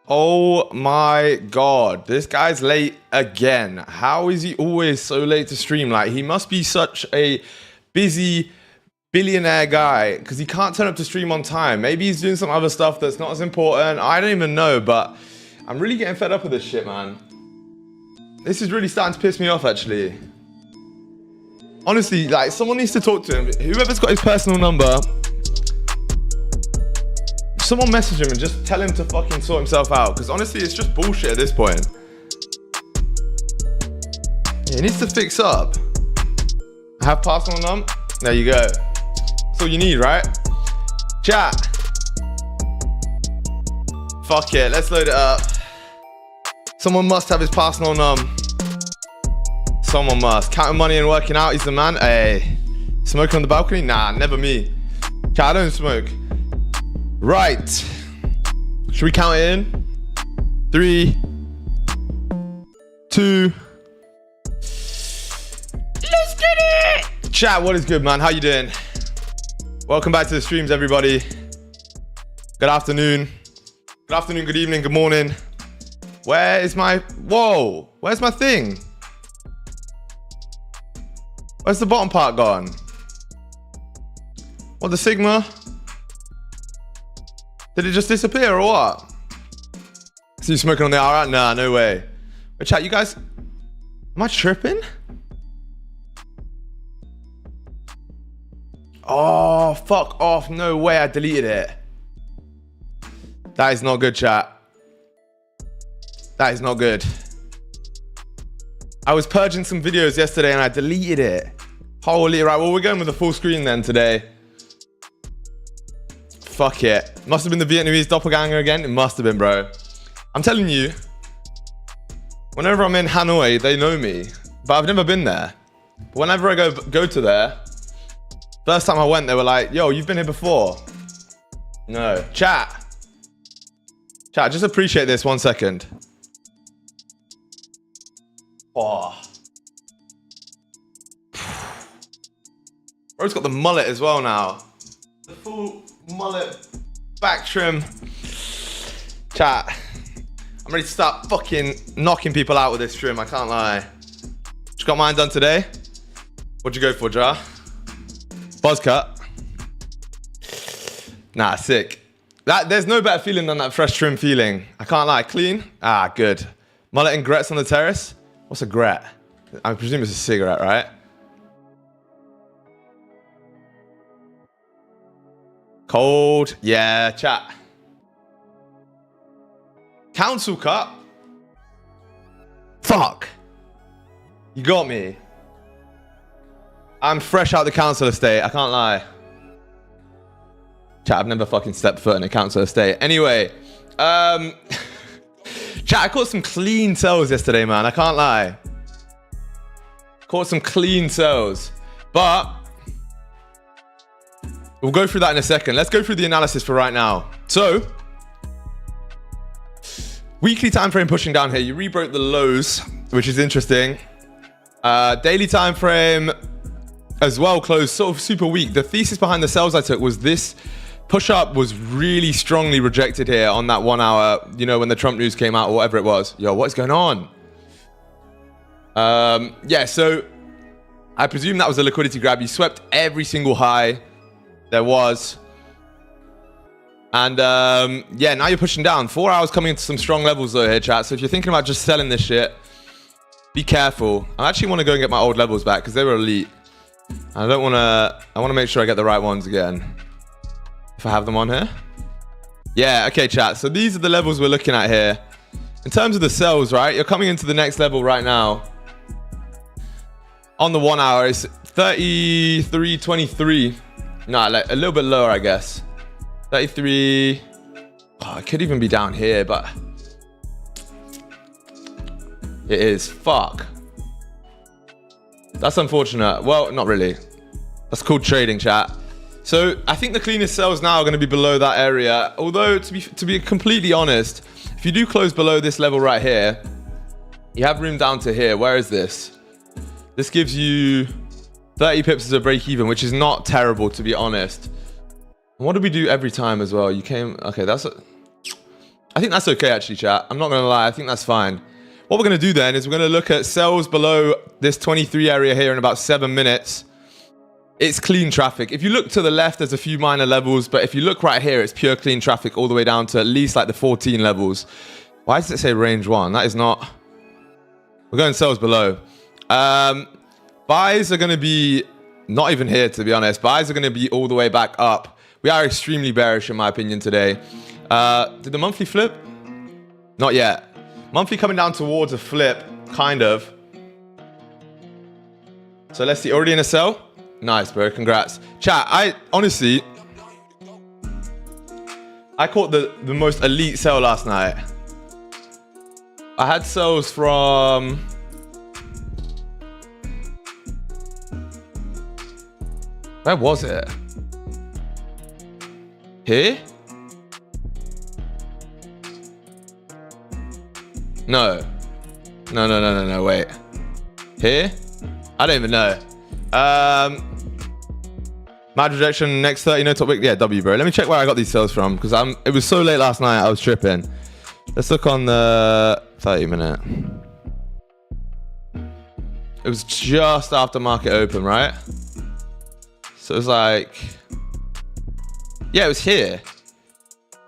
Oh my god, this guy's late again. How is he always so late to stream? Like, he must be such a busy billionaire guy because he can't turn up to stream on time. Maybe he's doing some other stuff that's not as important. I don't even know, but I'm really getting fed up with this shit, man. This is really starting to piss me off, actually. Honestly, like, someone needs to talk to him. Whoever's got his personal number, someone message him and just tell him to fucking sort himself out, because honestly it's just bullshit at this point. Yeah, he needs to fix up. I have personal number. There you go. That's all you need, right? Chat. Fuck it, let's load it up. Someone must have his personal num. Someone must. Counting money and working out, he's the man. Hey, smoking on the balcony? Nah, never me. Chat, I don't smoke. Right, should we count it in? 3, 2. Let's get it! Chat, what is good, man? How you doing? Welcome back to the streams, everybody. Good afternoon. Good afternoon, good evening, good morning. Where is my... Whoa, where's my thing? Where's the bottom part gone? What, the Sigma? Did it just disappear or what? So you smoking on the alright? Nah, no way. But chat, you guys, am I tripping? Oh, fuck off. No way, I deleted it. That is not good, chat. That is not good. I was purging some videos yesterday and I deleted it. Holy, right, well, we're going with the full screen then today. Fuck it. Must have been the Vietnamese doppelganger again. It must have been, bro. I'm telling you, whenever I'm in Hanoi, they know me, but I've never been there. But whenever I go to there, first time I went, they were like, yo, you've been here before. No. Chat, just appreciate this 1 second. Oh. Bro's got the mullet as well now. The full mullet back trim. Chat, I'm ready to start fucking knocking people out with this trim, I can't lie. Just got mine done today. What'd you go for, Jar? Buzz cut. Nah, sick. There's no better feeling than that fresh trim feeling. I can't lie. Clean? Ah, good. Mullet and grets on the terrace? What's a gret? I presume it's a cigarette, right? Cold. Yeah, chat. Council cut? Fuck. You got me. I'm fresh out the council estate. I can't lie. Chat, I've never fucking stepped foot in a council estate. Anyway. Chat, I caught some clean cells yesterday, man. I can't lie. Caught some clean cells. But we'll go through that in a second. Let's go through the analysis for right now. So, Weekly time frame pushing down here. You rebroke the lows, which is interesting. Daily time frame as well closed sort of super weak. The thesis behind the sells I took was this push up was really strongly rejected here on that 1 hour, you know, when the Trump news came out or whatever it was. Yo, what is going on? Yeah, so I presume that was a liquidity grab. You swept every single high there was. And yeah, now you're pushing down. 4 hours coming into some strong levels though here, chat. So if you're thinking about just selling this shit, be careful. I actually want to go and get my old levels back because they were elite. I don't want to, I want to make sure I get the right ones again. If I have them on here. Yeah, okay, chat. So these are the levels we're looking at here. In terms of the sells, right? You're coming into the next level right now. On the 1 hour, it's 33.23. No, like a little bit lower, I guess. 33. Oh, it could even be down here, but it is. Fuck. That's unfortunate. Well, not really. That's called trading, chat. So I think the cleanest sells now are going to be below that area. Although to be completely honest, if you do close below this level right here, you have room down to here. Where is this? This gives you 30 pips as a break even, which is not terrible, to be honest. What do we do every time as well? You came, okay, I think that's okay actually, chat. I'm not gonna lie, I think that's fine. What we're gonna do then is we're gonna look at sells below this 23 area here in about 7 minutes. It's clean traffic. If you look to the left, there's a few minor levels, but if you look right here, it's pure clean traffic all the way down to at least like the 14 levels. Why does it say range 1? That is not, we're going sells below. Buys are gonna be not even here, to be honest. Buys are gonna be all the way back up. We are extremely bearish in my opinion today. Did the monthly flip? Not yet. Monthly coming down towards a flip, kind of. So let's see, already in a sell? Nice, bro, congrats. Chat, I honestly, I caught the most elite sell last night. I had sells from, where was it? Here? No, wait. Here? I don't even know. Mad rejection, next 30, no top wick. Yeah, W, bro. Let me check where I got these sales from, because it was so late last night, I was tripping. Let's look on the 30-minute. It was just after market open, right? So it was like, yeah, it was here.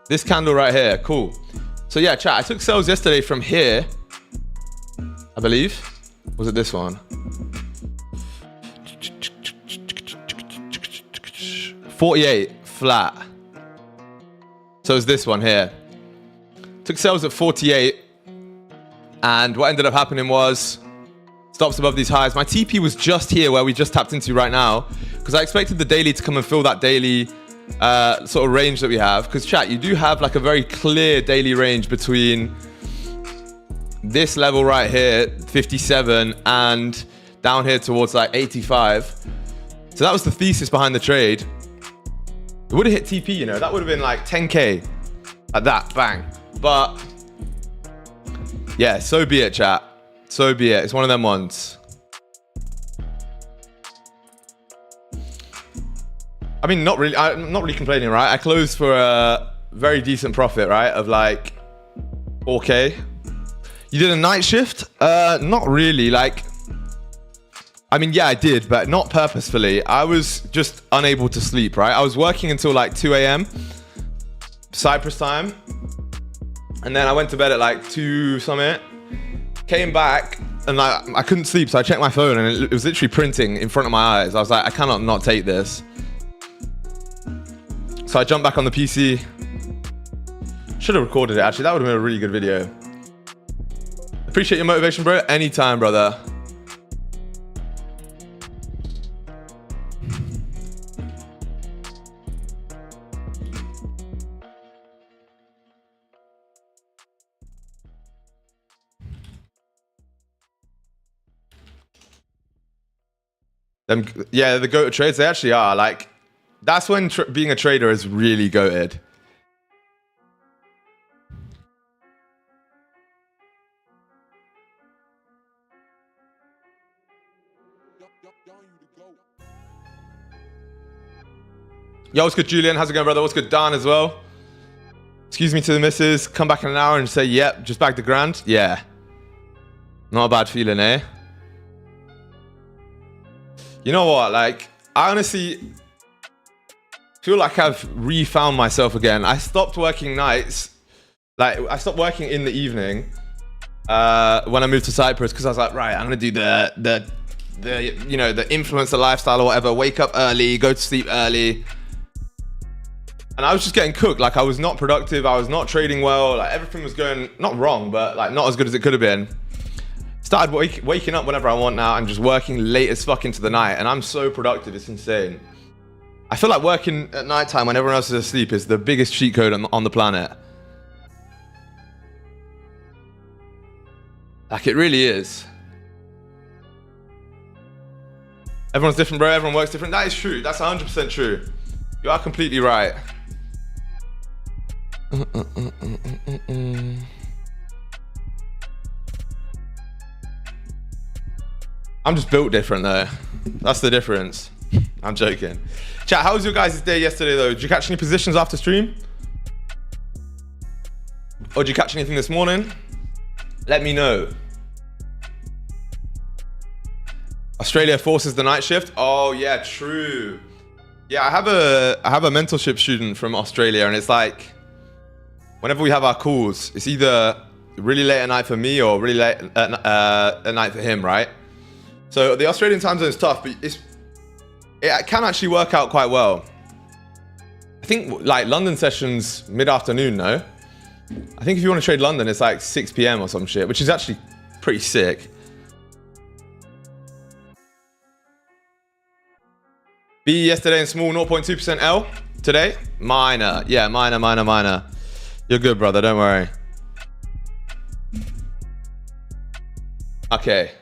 This candle right here, cool. So yeah, chat, I took sales yesterday from here, I believe. Was it this one? 48 flat. So it's this one here. Took sales at 48, and what ended up happening was stops above these highs. My TP was just here where we just tapped into right now, because I expected the daily to come and fill that daily sort of range that we have. Because chat, you do have like a very clear daily range between this level right here, 57, and down here towards like 85. So that was the thesis behind the trade. It would have hit TP, you know, that would have been like 10K at that, bang. But yeah, so be it, chat. So be it. It's one of them ones. I mean, not really. I'm not really complaining, right? I closed for a very decent profit, right? Of like 4K. You did a night shift? Not really. Like, I mean, yeah, I did, but not purposefully. I was just unable to sleep, right? I was working until like 2 a.m. Cyprus time. And then I went to bed at like 2 something. Came back and like I couldn't sleep, so I checked my phone and it was literally printing in front of my eyes. I was like, I cannot not take this. So I jumped back on the PC. Should have recorded it actually. That would have been a really good video. Appreciate your motivation, bro. Anytime, brother. Yeah, the go-to trades, they actually are. Like, that's when being a trader is really goated. Yo, what's good, Julian? How's it going, brother? What's good, Dan, as well? Excuse me to the missus. Come back in an hour and say, yep, just back to grand. Yeah. Not a bad feeling, eh? You know what? Like, I honestly feel like I've refound myself again. I stopped working nights. Like, I stopped working in the evening when I moved to Cyprus because I was like, right, I'm going to do the you know, the influencer lifestyle or whatever. Wake up early, go to sleep early. And I was just getting cooked. Like, I was not productive. I was not trading well. Like, everything was going, not wrong, but like not as good as it could have been. Started waking up whenever I want now and just working late as fuck into the night. And I'm so productive. It's insane. I feel like working at nighttime when everyone else is asleep is the biggest cheat code on the planet. Like, it really is. Everyone's different, bro. Everyone works different. That is true. That's 100% true. You are completely right. I'm just built different though. That's the difference. I'm joking. Chat, how was your guys' day yesterday though? Did you catch any positions after stream? Or did you catch anything this morning? Let me know. Australia forces the night shift. Oh yeah, true. Yeah, I have a mentorship student from Australia, and it's like, whenever we have our calls, it's either really late at night for me or really late at night for him, right? So the Australian time zone is tough, but it can actually work out quite well. I think like London sessions mid-afternoon, no? I think if you want to trade London, it's like 6 p.m. or some shit, which is actually pretty sick. B yesterday in small, 0.2% L. Today, minor. Yeah, minor. You're good, brother. Don't worry. Okay.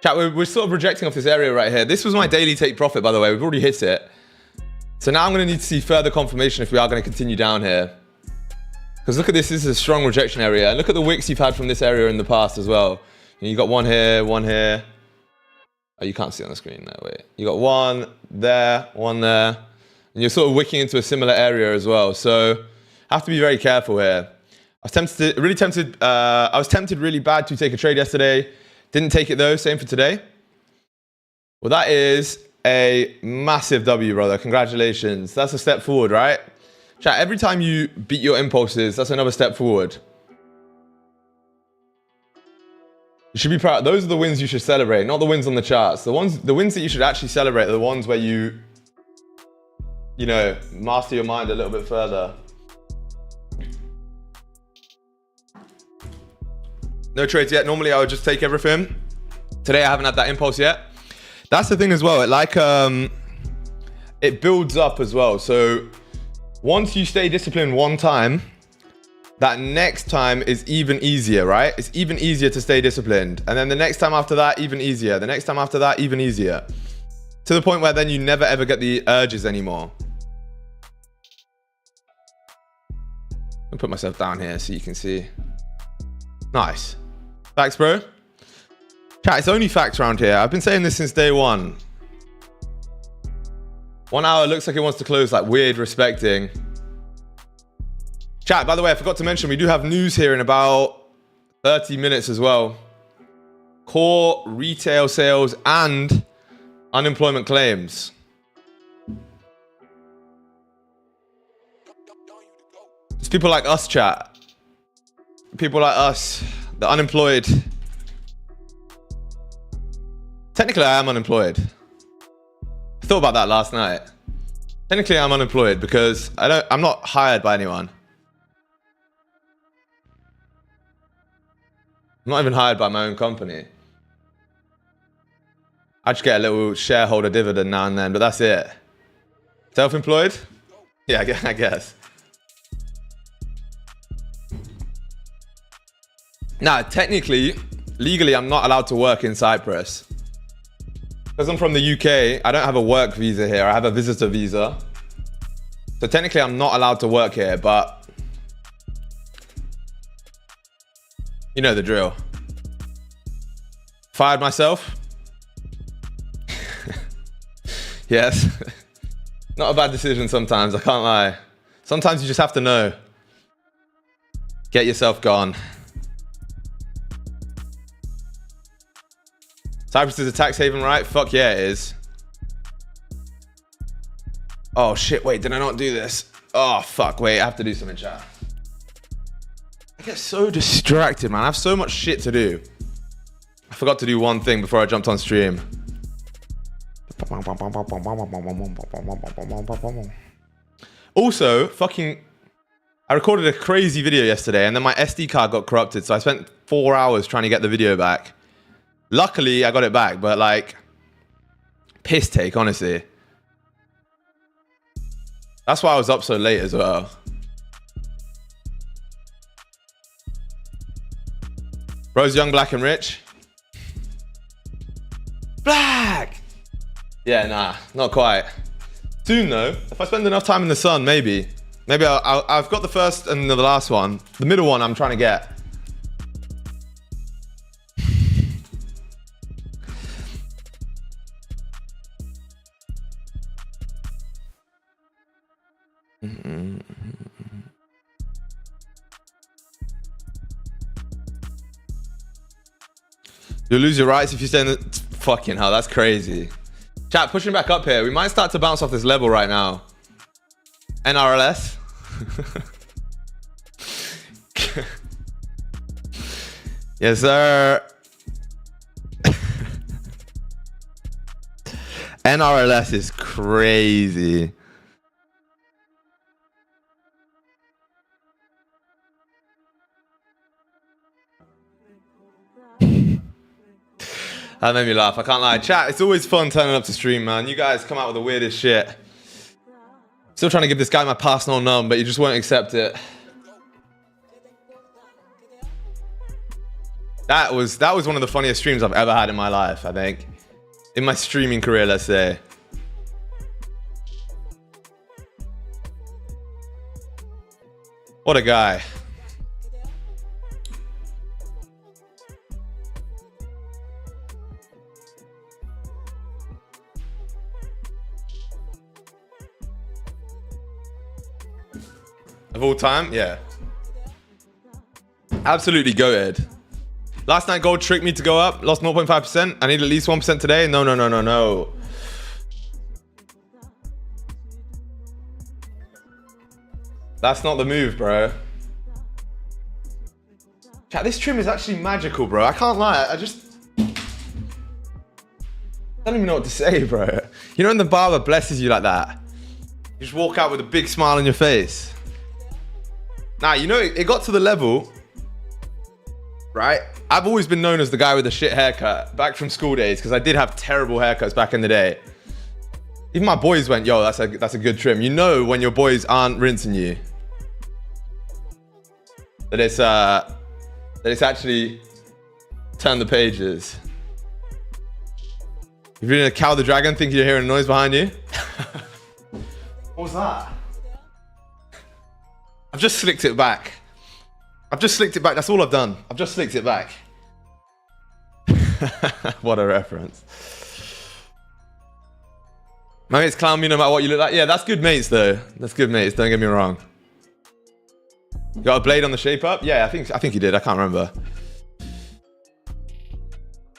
Chat, we're sort of rejecting off this area right here. This was my daily take profit, by the way. We've already hit it. So now I'm going to need to see further confirmation if we are going to continue down here. Because look at this. This is a strong rejection area. And look at the wicks you've had from this area in the past as well. You got one here, one here. Oh, you can't see on the screen. No, wait. You got one there, and you're sort of wicking into a similar area as well. So have to be very careful here. I was tempted really bad to take a trade yesterday. Didn't take it though. Same for today. Well, that is a massive W, brother. Congratulations. That's a step forward, right? Chat, every time you beat your impulses, that's another step forward. You should be proud. Those are the wins you should celebrate, not the wins on the charts. The wins that you should actually celebrate are the ones where you know, master your mind a little bit further. No trades yet. Normally I would just take everything. Today I haven't had that impulse yet. That's the thing as well. It builds up as well. So once you stay disciplined one time, that next time is even easier, right? It's even easier to stay disciplined. And then the next time after that, even easier. The next time after that, even easier. To the point where then you never ever get the urges anymore. I'll put myself down here so you can see. Nice. Facts, bro. Chat, it's only facts around here. I've been saying this since day one. 1 hour looks like it wants to close like weird respecting. Chat, by the way, I forgot to mention, we do have news here in about 30 minutes as well. Core retail sales and unemployment claims. It's people like us, chat. People like us, the unemployed. Technically, I am unemployed. I thought about that last night. Technically, I'm unemployed because I'm not hired by anyone. I'm not even hired by my own company. I just get a little shareholder dividend now and then, but that's it. Self-employed? Yeah, I guess. Now, technically, legally, I'm not allowed to work in Cyprus. Because I'm from the UK, I don't have a work visa here. I have a visitor visa. So technically, I'm not allowed to work here, but you know the drill. Fired myself. Yes. Not a bad decision sometimes, I can't lie. Sometimes you just have to know. Get yourself gone. Cyprus is a tax haven, right? Fuck yeah, it is. Oh shit, wait, did I not do this? Oh fuck, wait, I have to do something, chat. I get so distracted, man. I have so much shit to do. I forgot to do one thing before I jumped on stream. Also, I recorded a crazy video yesterday and then my SD card got corrupted, so I spent 4 hours trying to get the video back. Luckily, I got it back, but like, piss take, honestly. That's why I was up so late as well. Bro's young, black, and rich. Black! Yeah, nah, not quite. Soon though, if I spend enough time in the sun, maybe. Maybe I've got the first and the last one. The middle one I'm trying to get. You'll lose your rights if you stay in the... Fucking hell, that's crazy. Chat, pushing back up here. We might start to bounce off this level right now. NRLS. Yes, sir. NRLS is crazy. That made me laugh, I can't lie. Chat, it's always fun turning up to stream, man. You guys come out with the weirdest shit. Still trying to give this guy my personal number, but you just won't accept it. That was one of the funniest streams I've ever had in my life, I think. In my streaming career, let's say. What a guy. Of all time, yeah. Absolutely go ahead. Last night gold tricked me to go up, lost 0.5%. I need at least 1% today. No, no, no, no, no. That's not the move, bro. Chat, this trim is actually magical, bro. I can't lie. I don't even know what to say, bro. You know when the barber blesses you like that? You just walk out with a big smile on your face. Nah, you know, it got to the level, right? I've always been known as the guy with the shit haircut back from school days because I did have terrible haircuts back in the day. Even my boys went, yo, that's a good trim. You know when your boys aren't rinsing you. That it's actually turned the pages. If you're in a Cow the Dragon, think you're hearing a noise behind you? What was that? I've just slicked it back. I've just slicked it back. That's all I've done. I've just slicked it back. What a reference. My mates clown me no matter what you look like. Yeah, that's good mates though. That's good mates. Don't get me wrong. You got a blade on the shape up? Yeah, I think you did. I can't remember.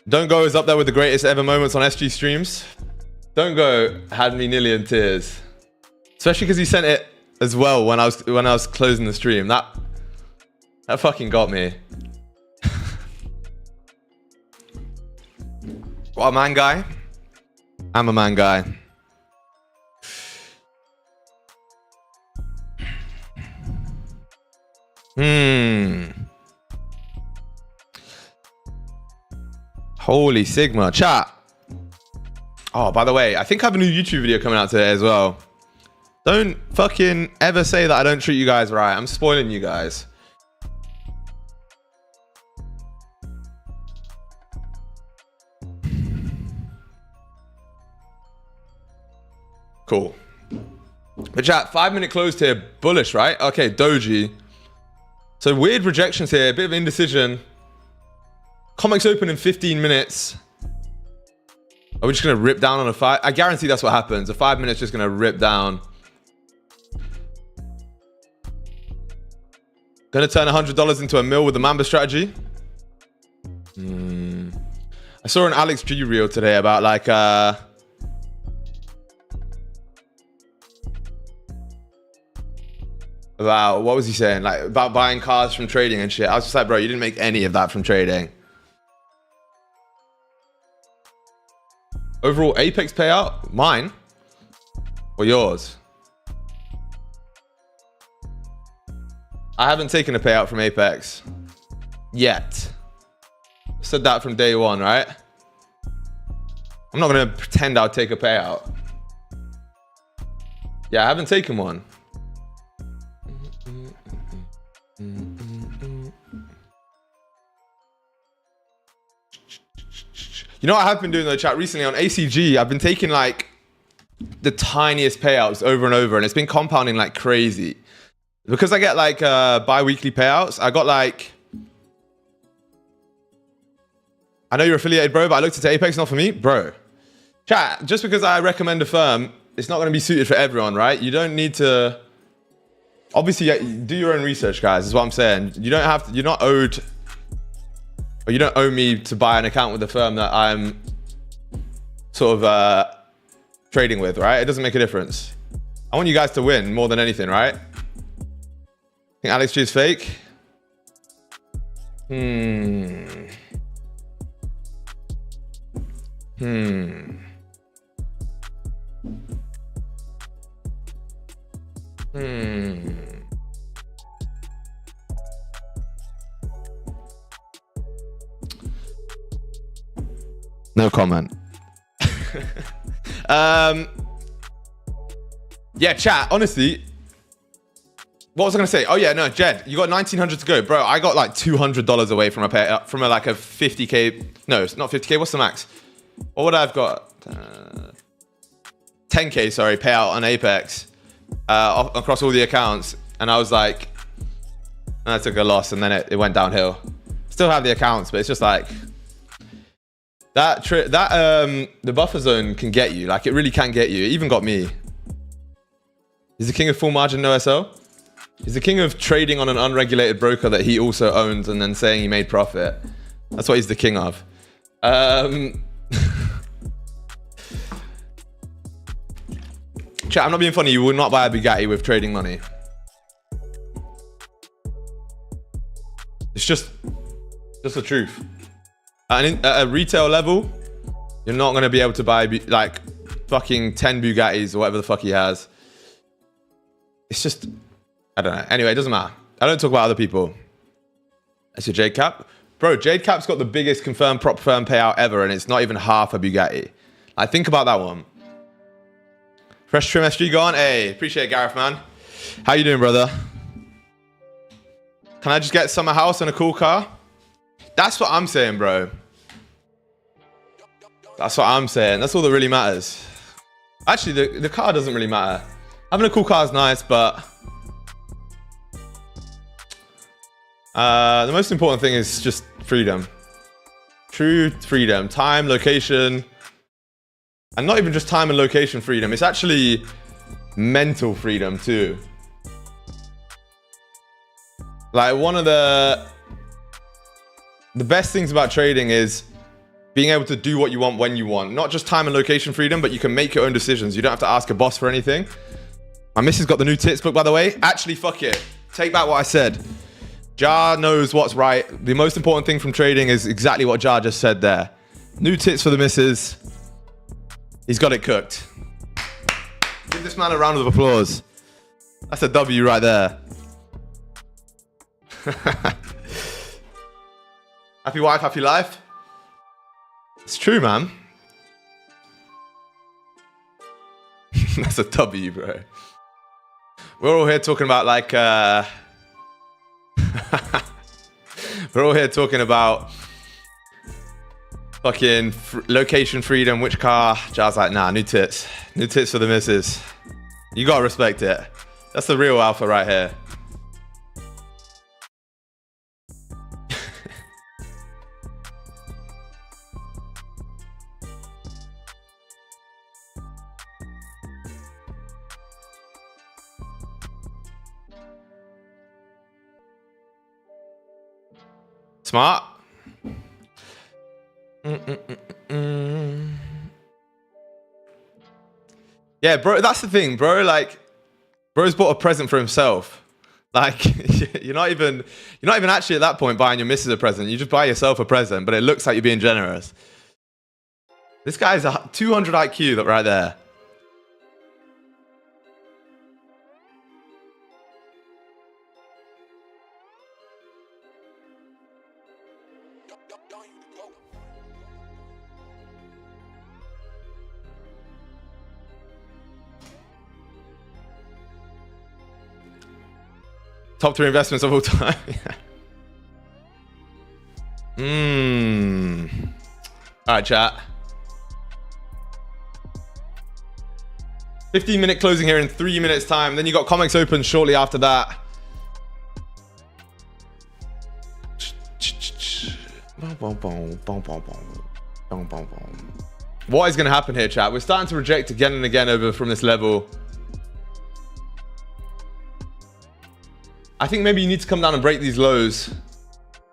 Don't Go is up there with the greatest ever moments on SG streams. Don't Go had me nearly in tears, especially because he sent it as well when I was closing the stream. That fucking got me. What a man guy. I'm a man guy. Holy Sigma. Chat. Oh, by the way, I think I have a new YouTube video coming out today as well. Don't fucking ever say that I don't treat you guys right. I'm spoiling you guys. Cool. But chat, 5-minute closed here. Bullish, right? Okay, doji. So weird rejections here. A bit of indecision. Comics open in 15 minutes. Are we just gonna rip down on a 5? I guarantee that's what happens. A 5 minutes just gonna rip down. Gonna turn $100 into a mil with the Mamba strategy. I saw an Alex G reel today about like about what was he saying? Like about buying cars from trading and shit. I was just like, bro, you didn't make any of that from trading. Overall Apex payout, mine or yours? I haven't taken a payout from Apex yet. Said that from day one, right? I'm not gonna pretend I'll take a payout. Yeah, I haven't taken one. You know what I have been doing though, chat, recently on ACG, I've been taking like the tiniest payouts over and over, and it's been compounding like crazy. Because I get like bi-weekly payouts, I got like, I know you're affiliated, bro, but I looked into Apex, not for me. Bro, chat, just because I recommend a firm, it's not going to be suited for everyone, right? You don't need to, obviously, do your own research, guys, is what I'm saying. You don't have to, you're not owed, or you don't owe me to buy an account with a firm that I'm sort of trading with, right? It doesn't make a difference. I want you guys to win more than anything, right? Think Alex G is fake? No comment. Yeah, chat, honestly, what was I gonna say? Oh yeah, no, Jed, you got 1,900 to go, bro. I got like $200 away from like a 50k. No, it's not 50k. What's the max? What would I have got? 10k, sorry, payout on Apex across all the accounts, and I was like, and I took a loss, and then it went downhill. Still have the accounts, but it's just like the buffer zone can get you. Like it really can get you. It even got me. He's the king of full margin, no SL. He's the king of trading on an unregulated broker that he also owns and then saying he made profit. That's what he's the king of. Chat, I'm not being funny. You will not buy a Bugatti with trading money. It's just the truth. At a retail level, you're not going to be able to buy like fucking 10 Bugattis or whatever the fuck he has. It's just, I don't know. Anyway, it doesn't matter. I don't talk about other people. That's your Jade Cap. Bro, Jade Cap's got the biggest confirmed prop firm payout ever, and it's not even half a Bugatti. Like, think about that one. Fresh Trim SG gone. Hey, appreciate it, Gareth, man. How you doing, brother? Can I just get summer house and a cool car? That's what I'm saying, bro. That's what I'm saying. That's all that really matters. Actually, the car doesn't really matter. Having a cool car is nice, but the most important thing is just freedom. True freedom. Time, location, and not even just time and location freedom. It's actually mental freedom too. Like one of the best things about trading is being able to do what you want when you want. Not just time and location freedom, but you can make your own decisions. You don't have to ask a boss for anything. My missus got the new tits book, by the way. Actually, fuck it. Take back what I said. Jar knows what's right. The most important thing from trading is exactly what Jar just said there. New tits for the missus. He's got it cooked. Give this man a round of applause. That's a W right there. Happy wife, happy life. It's true, man. That's a W, bro. We're all here talking about like we're all here talking about fucking location freedom, which car. Jar's like, nah, new tits for the missus. You gotta respect it. That's the real alpha right here. Smart. Yeah, bro, that's the thing, bro. Like, bro's bought a present for himself. Like, you're not even actually at that point buying your missus a present. You just buy yourself a present, but it looks like you're being generous. This guy's a 200 IQ right there. Top 3 investments of all time. All right, chat. 15-minute closing here in 3 minutes time. Then you got comics open shortly after that. What is going to happen here, chat? We're starting to reject again and again over from this level. I think maybe you need to come down and break these lows.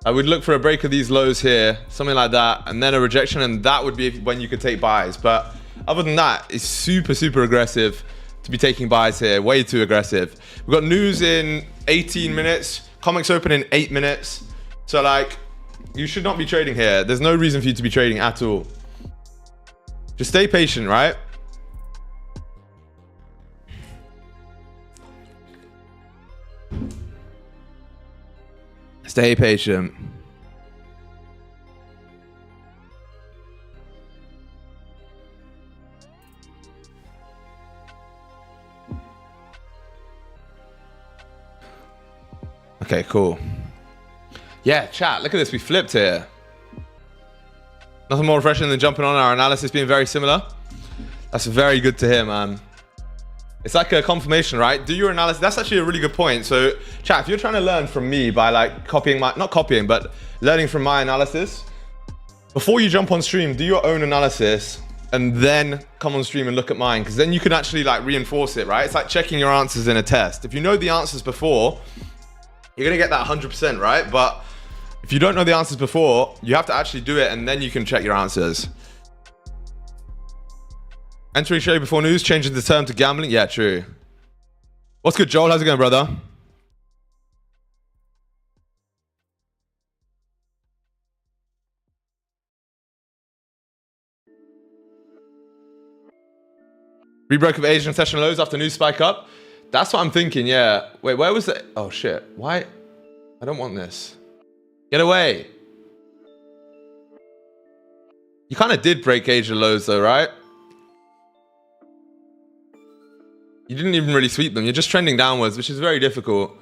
I would look for a break of these lows here, something like that, and then a rejection, and that would be when you could take buys. But other than that, it's super, super aggressive to be taking buys here. Way too aggressive. We've got news in 18 minutes, comics open in 8 minutes. So, like, you should not be trading here. There's no reason for you to be trading at all. Just stay patient, right? Stay patient. Okay, cool. Yeah, chat, look at this. We flipped here. Nothing more refreshing than jumping on our analysis being very similar. That's very good to hear, man. It's like a confirmation, right? Do your analysis. That's actually a really good point. So, chat, if you're trying to learn from me by like copying my, not copying, but learning from my analysis, before you jump on stream, do your own analysis and then come on stream and look at mine, because then you can actually like reinforce it, right? It's like checking your answers in a test. If you know the answers before, you're going to get that 100%, right? But if you don't know the answers before, you have to actually do it and then you can check your answers. Entering trade before news, changing the term to gambling. Yeah, true. What's good, Joel? How's it going, brother? Rebreak of Asian session lows after news spike up. That's what I'm thinking, yeah. Wait, where was it? Oh, shit. Why? I don't want this. Get away. You kind of did break Asian lows, though, right? You didn't even really sweep them. You're just trending downwards, which is very difficult.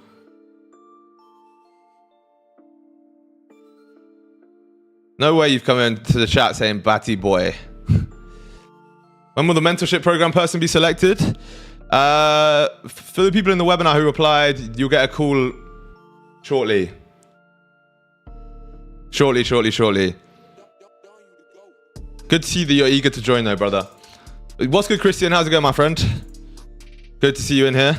No way you've come into the chat saying Batty boy. When will the mentorship program person be selected? For the people in the webinar who replied, you'll get a call shortly. Shortly. Good to see that you're eager to join though, brother. What's good, Christian? How's it going, my friend? Good to see you in here.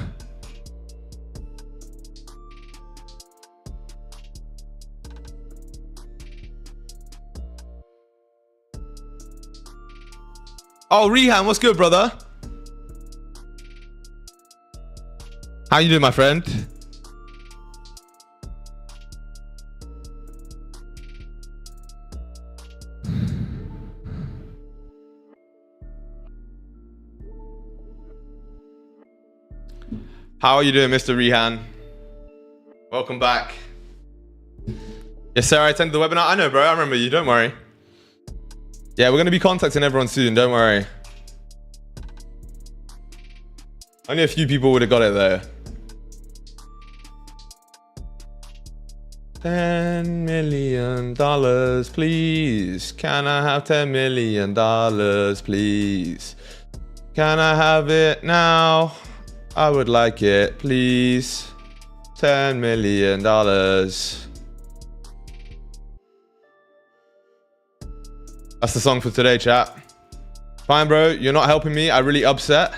Oh, Rehan, what's good, brother? How you doing, my friend? How are you doing, Mr. Rehan? Welcome back. Yes, sir, I attended the webinar. I know, bro. I remember you. Don't worry. Yeah, we're going to be contacting everyone soon. Don't worry. Only a few people would have got it, though. $10 million, please. Can I have $10 million, please? Can I have it now? I would like it, please. $10 million. That's the song for today, chat. Fine, bro. You're not helping me. I'm really upset.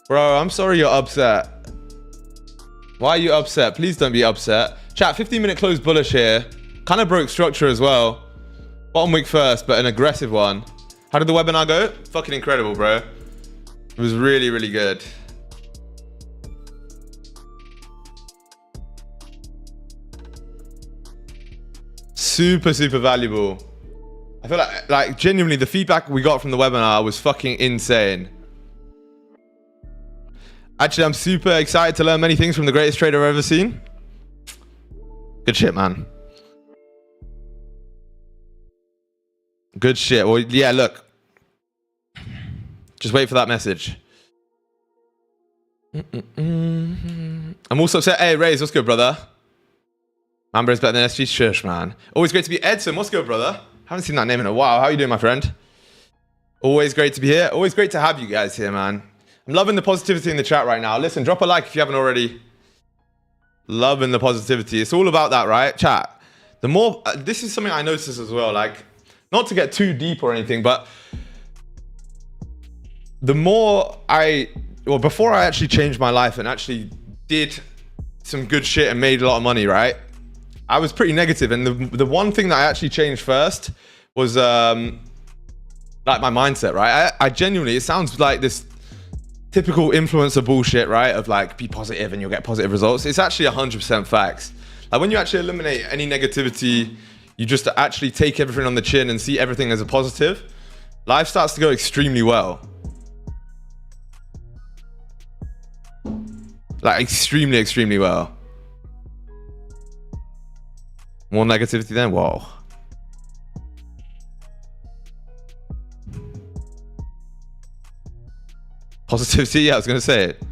Bro, I'm sorry you're upset. Why are you upset? Please don't be upset. Chat, 15-minute close bullish here. Kind of broke structure as well. Bottom wick first, but an aggressive one. How did the webinar go? Fucking incredible, bro. It was really, really good. Super, super valuable. I feel like genuinely the feedback we got from the webinar was fucking insane. Actually, I'm super excited to learn many things from the greatest trader I've ever seen. Good shit, man. Good shit. Well, yeah, look. Just wait for that message. I'm also upset. Hey, Raze, what's good, brother? Amber's better than SG. Shush, man. Always great to be Edson. What's good, brother? Haven't seen that name in a while. How are you doing, my friend? Always great to be here. Always great to have you guys here, man. I'm loving the positivity in the chat right now. Listen, drop a like if you haven't already. Loving the positivity. It's all about that, right? Chat. The more... this is something I noticed as well. Like, not to get too deep or anything, but... the more well, before I actually changed my life and actually did some good shit and made a lot of money, right? I was pretty negative, and the one thing that I actually changed first was like my mindset, right? I genuinely, it sounds like this typical influencer bullshit, right? Of like, be positive and you'll get positive results. It's actually 100% facts. Like when you actually eliminate any negativity, you just actually take everything on the chin and see everything as a positive, life starts to go extremely well. Like extremely, extremely well. More negativity then? Whoa. Positivity? Yeah, I was going to say it.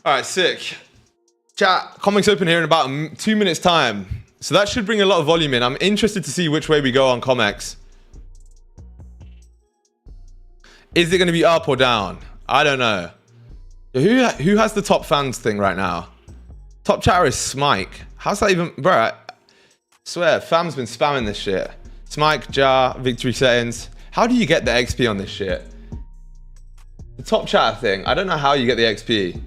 All right, sick. Chat, comics open here in about 2 minutes time. So that should bring a lot of volume in. I'm interested to see which way we go on Comex. Is it going to be up or down? I don't know. Who has the top fans thing right now? Top chatter is Smike. How's that even... bro, I swear, fam's been spamming this shit. Smike, Jar, victory settings. How do you get the XP on this shit? The top chatter thing. I don't know how you get the XP.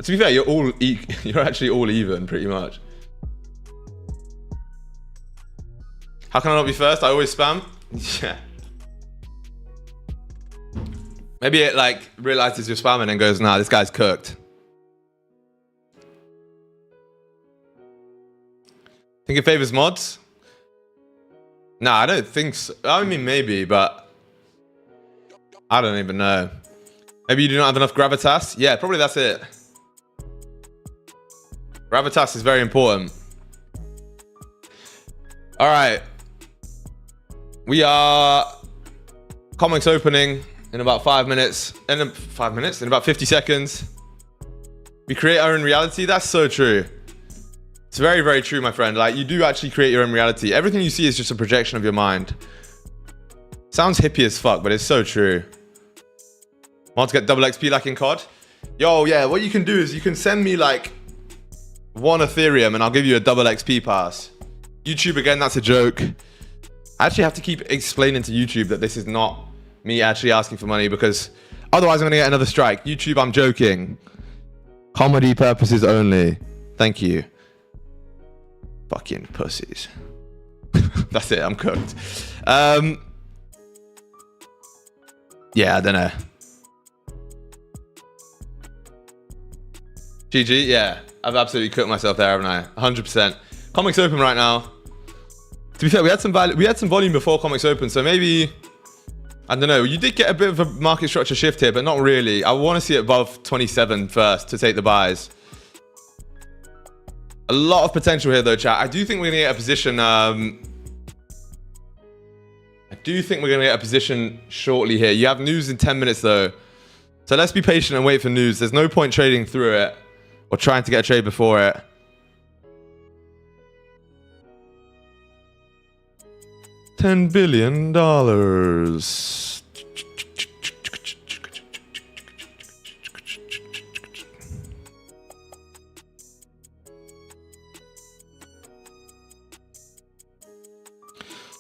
To be fair, you're actually all even, pretty much. How can I not be first? I always spam. Yeah. Maybe it like realizes you're spamming and goes, nah, this guy's cooked. Think it favors mods? Nah, I don't think so. I mean, maybe, but I don't even know. Maybe you do not have enough gravitas? Yeah, probably that's it. Gravitas is very important. All right. We are comics opening in about 5 minutes. In about 50 seconds. We create our own reality. That's so true. It's very, very true, my friend. Like, you do actually create your own reality. Everything you see is just a projection of your mind. Sounds hippie as fuck, but it's so true. Want to get double XP like in COD? Yo, yeah, what you can do is you can send me like 1 Ethereum and I'll give you a double XP pass. YouTube, again, that's a joke. I actually have to keep explaining to YouTube that this is not me actually asking for money, because otherwise I'm going to get another strike. YouTube, I'm joking. Comedy purposes only. Thank you. Fucking pussies. That's it, I'm cooked. Yeah, I don't know. GG, yeah. I've absolutely cooked myself there, haven't I? 100%. Comics open right now. To be fair, we had some volume before Comics open, so maybe, I don't know. You did get a bit of a market structure shift here, but not really. I want to see it above 27 first to take the buys. A lot of potential here, though, chat. I do think we're going to get a position. I do think we're going to get a position shortly here. You have news in 10 minutes, though. So let's be patient and wait for news. There's no point trading through it or trying to get a trade before it. $10 billion.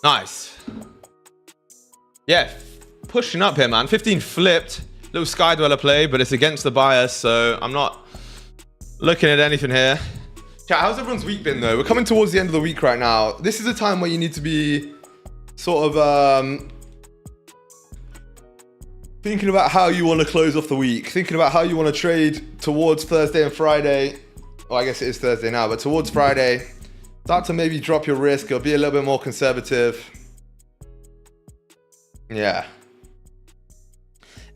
Nice. Yeah, pushing up here, man. 15 flipped. Little Sky Dweller play, but it's against the bias, so I'm not looking at anything here. Chat, how's everyone's week been, though? We're coming towards the end of the week right now. This is a time where you need to be sort of thinking about how you want to close off the week, thinking about how you want to trade towards Thursday and Friday. Well, I guess it is Thursday now, but towards Friday. Start to maybe drop your risk or be a little bit more conservative. Yeah.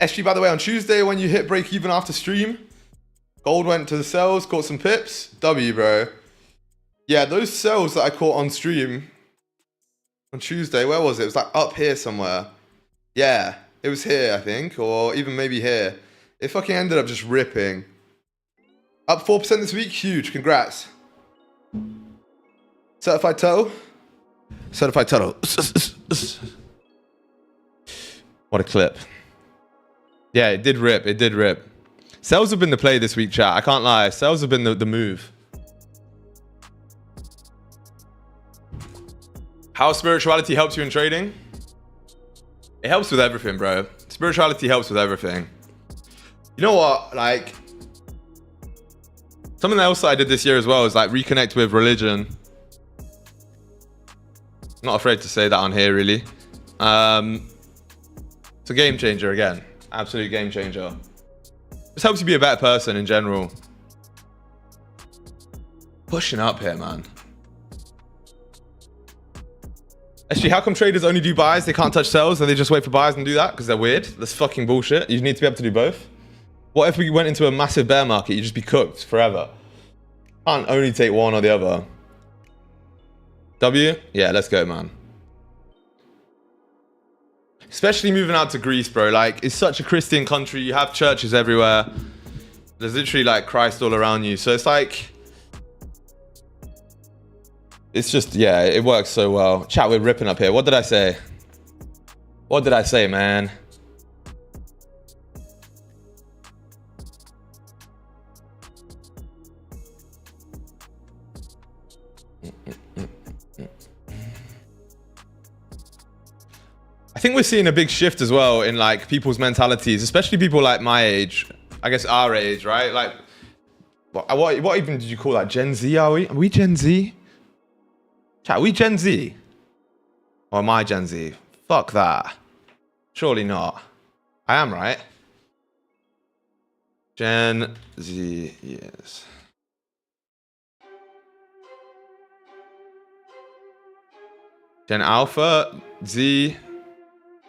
SG, by the way, on Tuesday when you hit break even after stream, gold went to the sells, caught some pips. W, bro. Yeah, those sells that I caught on stream on Tuesday, where was it? It was like up here somewhere. Yeah, it was here, I think, or even maybe here. It fucking ended up just ripping. Up 4% this week, huge, congrats. Certified total? Certified total. What a clip. Yeah, it did rip. It did rip. Sells have been the play this week, chat. I can't lie. Sells have been the move. How spirituality helps you in trading? It helps with everything, bro. Spirituality helps with everything. You know what? Like, something else that I did this year as well is like reconnect with religion. Not afraid to say that on here, really. It's a game changer again. Absolute game changer. Just helps you be a better person in general. Pushing up here, man. Actually, how come traders only do buys? They can't touch sells and they just wait for buys and do that? Because they're weird. That's fucking bullshit. You need to be able to do both. What if we went into a massive bear market? You'd just be cooked forever. Can't only take one or the other. W? Yeah, let's go, man. Especially moving out to Greece, bro. Like, it's such a Christian country. You have churches everywhere. There's literally like Christ all around you. So it's like, it's just, yeah, it works so well. Chat, we're ripping up here. What did I say? What did I say, man? I think we're seeing a big shift as well in like people's mentalities, especially people like my age, I guess our age, right? Like, what even did you call that? Gen Z, are we? Are we Gen Z? Chat, are we Gen Z? Or am I Gen Z? Fuck that. Surely not. I am, right? Gen Z, yes. Gen Alpha, Z.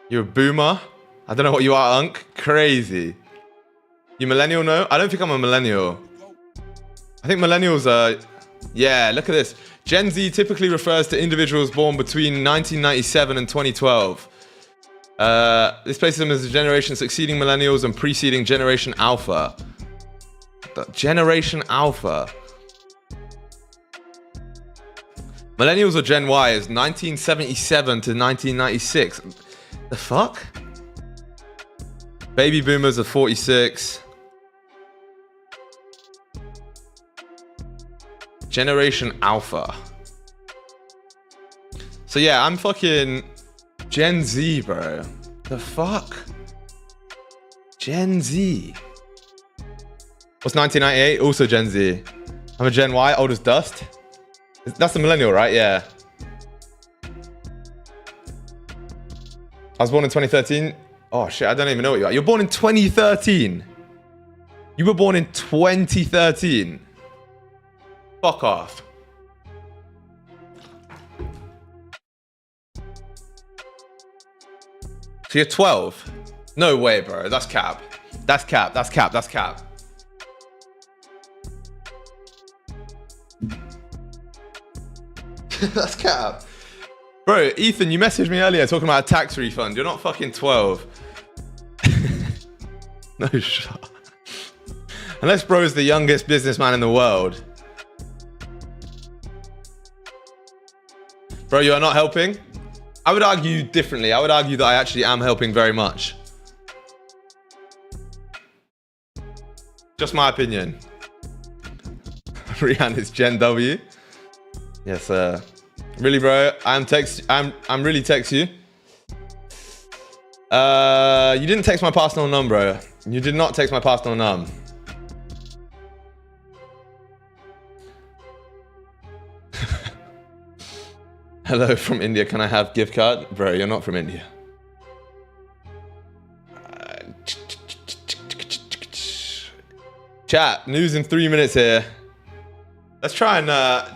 You're a boomer. I don't know what you are, Unk. Crazy. You millennial? No? I don't think I'm a millennial. I think millennials are... Yeah, look at this. Gen Z typically refers to individuals born between 1997 and 2012. This places them as a generation succeeding millennials and preceding Generation Alpha. Generation Alpha. Millennials or Gen Y is 1977 to 1996. The fuck? Baby boomers are 46. Generation Alpha. So yeah, I'm fucking Gen Z, bro. The fuck? Gen Z. What's 1998? Also Gen Z. I'm a Gen Y, old as dust. That's the millennial, right? Yeah. I was born in 2013. Oh shit, I don't even know what you are. You're born in 2013. You were born in 2013. Fuck off. So you're 12? No way, bro. That's cap. That's cap. That's cap. That's cap. That's cap. Bro, Ethan, you messaged me earlier talking about a tax refund. You're not fucking 12. No shot. Unless bro is the youngest businessman in the world. Bro, you are not helping? I would argue differently. I would argue that I actually am helping very much. Just my opinion. Rihanna is Gen W. Yes, sir. Really, bro? I'm really text you. You didn't text my personal number, bro. You did not text my personal num. Hello from India. Can I have gift card? Bro, you're not from India. Chat, news in 3 minutes here. Let's try and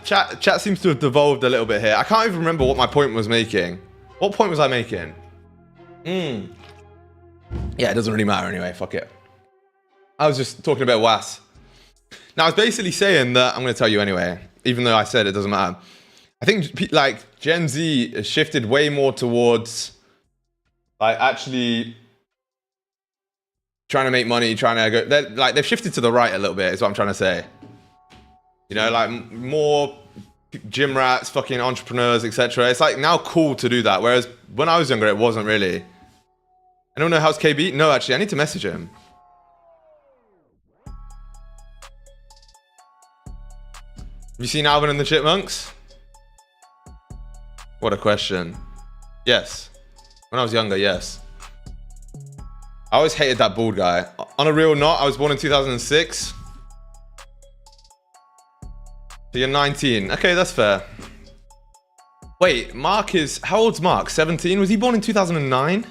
chat seems to have devolved a little bit here. I can't even remember what my point was making. What point was I making? Yeah, it doesn't really matter anyway. Fuck it. I was just talking about WAS. Now, I was basically saying that I'm going to tell you anyway, even though I said it doesn't matter. I think like Gen Z has shifted way more towards like actually trying to make money, trying to go. They've shifted to the right a little bit. Is what I'm trying to say. You know, like more gym rats, fucking entrepreneurs, etc. It's like now cool to do that. Whereas when I was younger, it wasn't really. I don't know how's KB. No, actually, I need to message him. Have you seen Alvin and the Chipmunks? What a question. Yes. When I was younger, yes. I always hated that bald guy. On a real note, I was born in 2006. So you're 19. Okay, that's fair. Wait, Mark is... How old's Mark? 17? Was he born in 2009?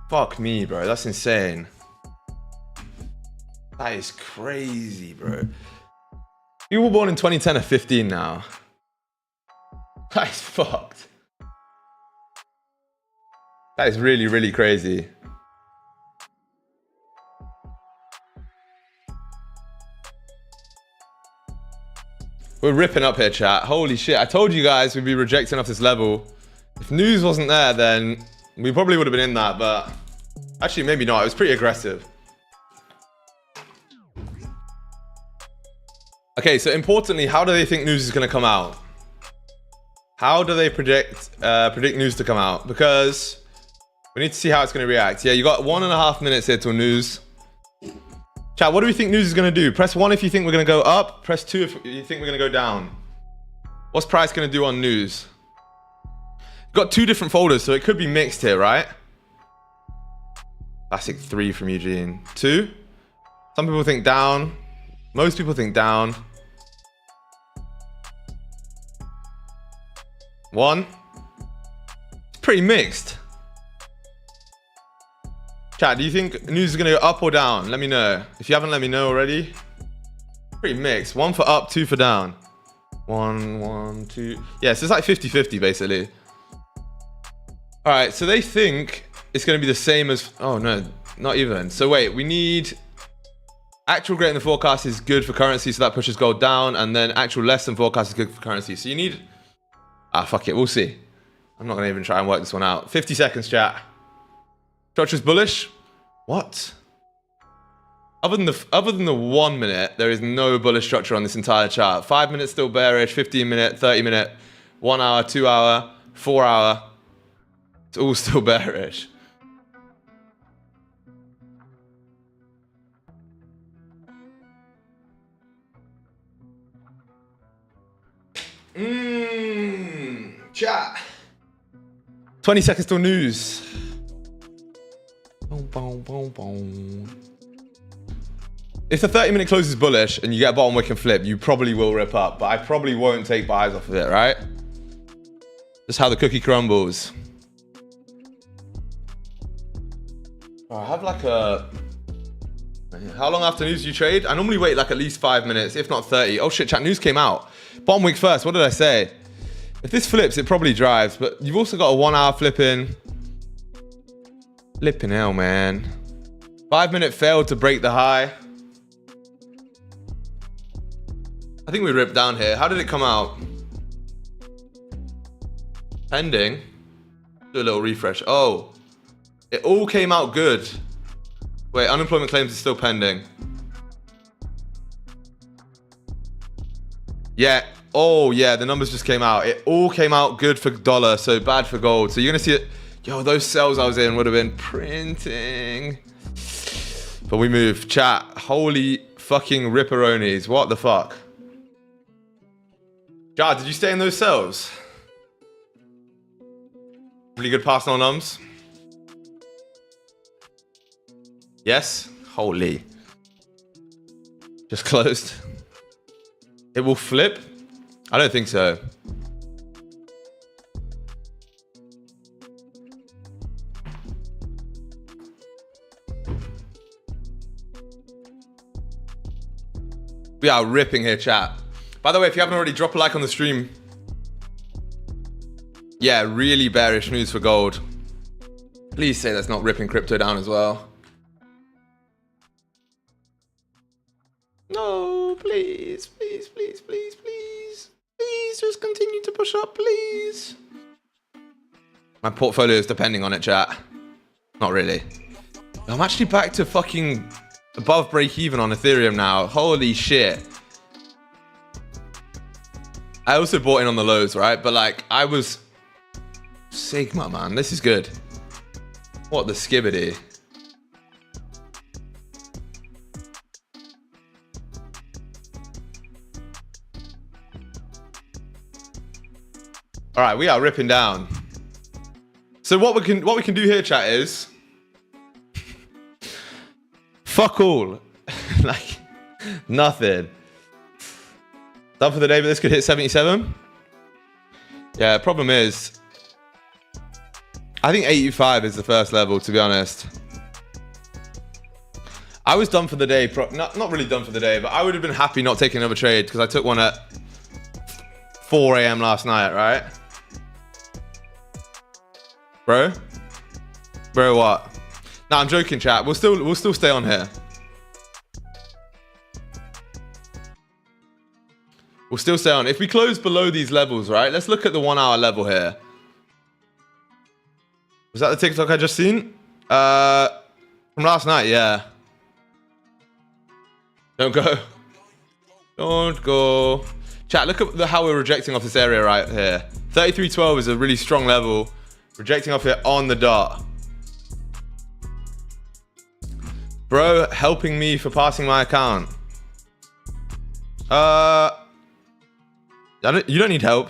Fuck me, bro. That's insane. That is crazy, bro. You were born in 2010 or 15 now. That is fucked. That is really, really crazy. We're ripping up here, chat. Holy shit. I told you guys we'd be rejecting off this level. If news wasn't there, then we probably would have been in that, but actually maybe not. It was pretty aggressive. Okay, so importantly, how do they think news is going to come out? How do they predict news to come out? Because we need to see how it's going to react. Yeah, you got 1.5 minutes here till news. Chat, what do we think news is going to do? Press 1 if you think we're going to go up. Press 2 if you think we're going to go down. What's Price going to do on news? Got 2 different folders, so it could be mixed here, right? Classic 3 from Eugene. 2. Some people think down. Most people think down. 1. It's pretty mixed. Chat, do you think news is going to go up or down? Let me know. If you haven't let me know already. Pretty mixed. 1 for up, 2 for down. 1, 2. Yeah, so it's like 50-50 basically. All right, so they think it's going to be the same as... Oh, no, not even. So wait, we need... Actual greater than forecast is good for currency, so that pushes gold down. And then actual less than forecast is good for currency. So you need... Ah, fuck it. We'll see. I'm not going to even try and work this one out. 50 seconds, chat. Structure's bullish? What? Other than the 1 minute, there is no bullish structure on this entire chart. 5 minutes still bearish, 15 minute, 30 minute, 1 hour, 2 hour, 4 hour. It's all still bearish. Chat. 20 seconds till news. If the 30-minute close is bullish and you get a bottom wick and flip, you probably will rip up, but I probably won't take buys off of it, right? Just how the cookie crumbles. Oh, I have like a... How long after news do you trade? I normally wait like at least 5 minutes, if not 30. Oh shit, chat, news came out. Bottom wick first, what did I say? If this flips, it probably drives, but you've also got a 1 hour flipping. Flipping hell, man. 5 minute failed to break the high. I think we ripped down here. How did it come out? Pending. Do a little refresh. Oh, it all came out good. Wait, unemployment claims is still pending. Yeah. Oh, yeah, the numbers just came out. It all came out good for dollar, so bad for gold. So you're going to see it. Yo, those cells I was in would have been printing. But we move. Chat. Holy fucking ripperonis. What the fuck? Ja, did you stay in those cells? Really good passing on ums. Yes? Holy. Just closed. It will flip? I don't think so. We are ripping here, chat. By the way, if you haven't already, drop a like on the stream. Yeah, really bearish news for gold. Please say that's not ripping crypto down as well. No, please, please, please, please, please. Please just continue to push up, please. My portfolio is depending on it, chat. Not really. I'm actually back to fucking above break even on Ethereum now. Holy shit. I also bought in on the lows, right? But like, I was... Sigma, man. This is good. What the skibbity. All right, we are ripping down. So what we can do here, chat, is fuck all. Like nothing. Done for the day, but this could hit 77. Yeah, problem is I think 85 is the first level, to be honest. I was done for the day, not really done for the day, but I would have been happy not taking another trade because I took one at 4 a.m. last night, right? Bro, what? Nah, I'm joking, chat. We'll still stay on here. We'll still stay on. If we close below these levels, right? Let's look at the 1 hour level here. Was that the TikTok I just seen? From last night, yeah. Don't go. Don't go. Chat, look at how we're rejecting off this area right here. 33.12 is a really strong level. Rejecting off here on the dot. Bro, helping me for passing my account. You don't need help.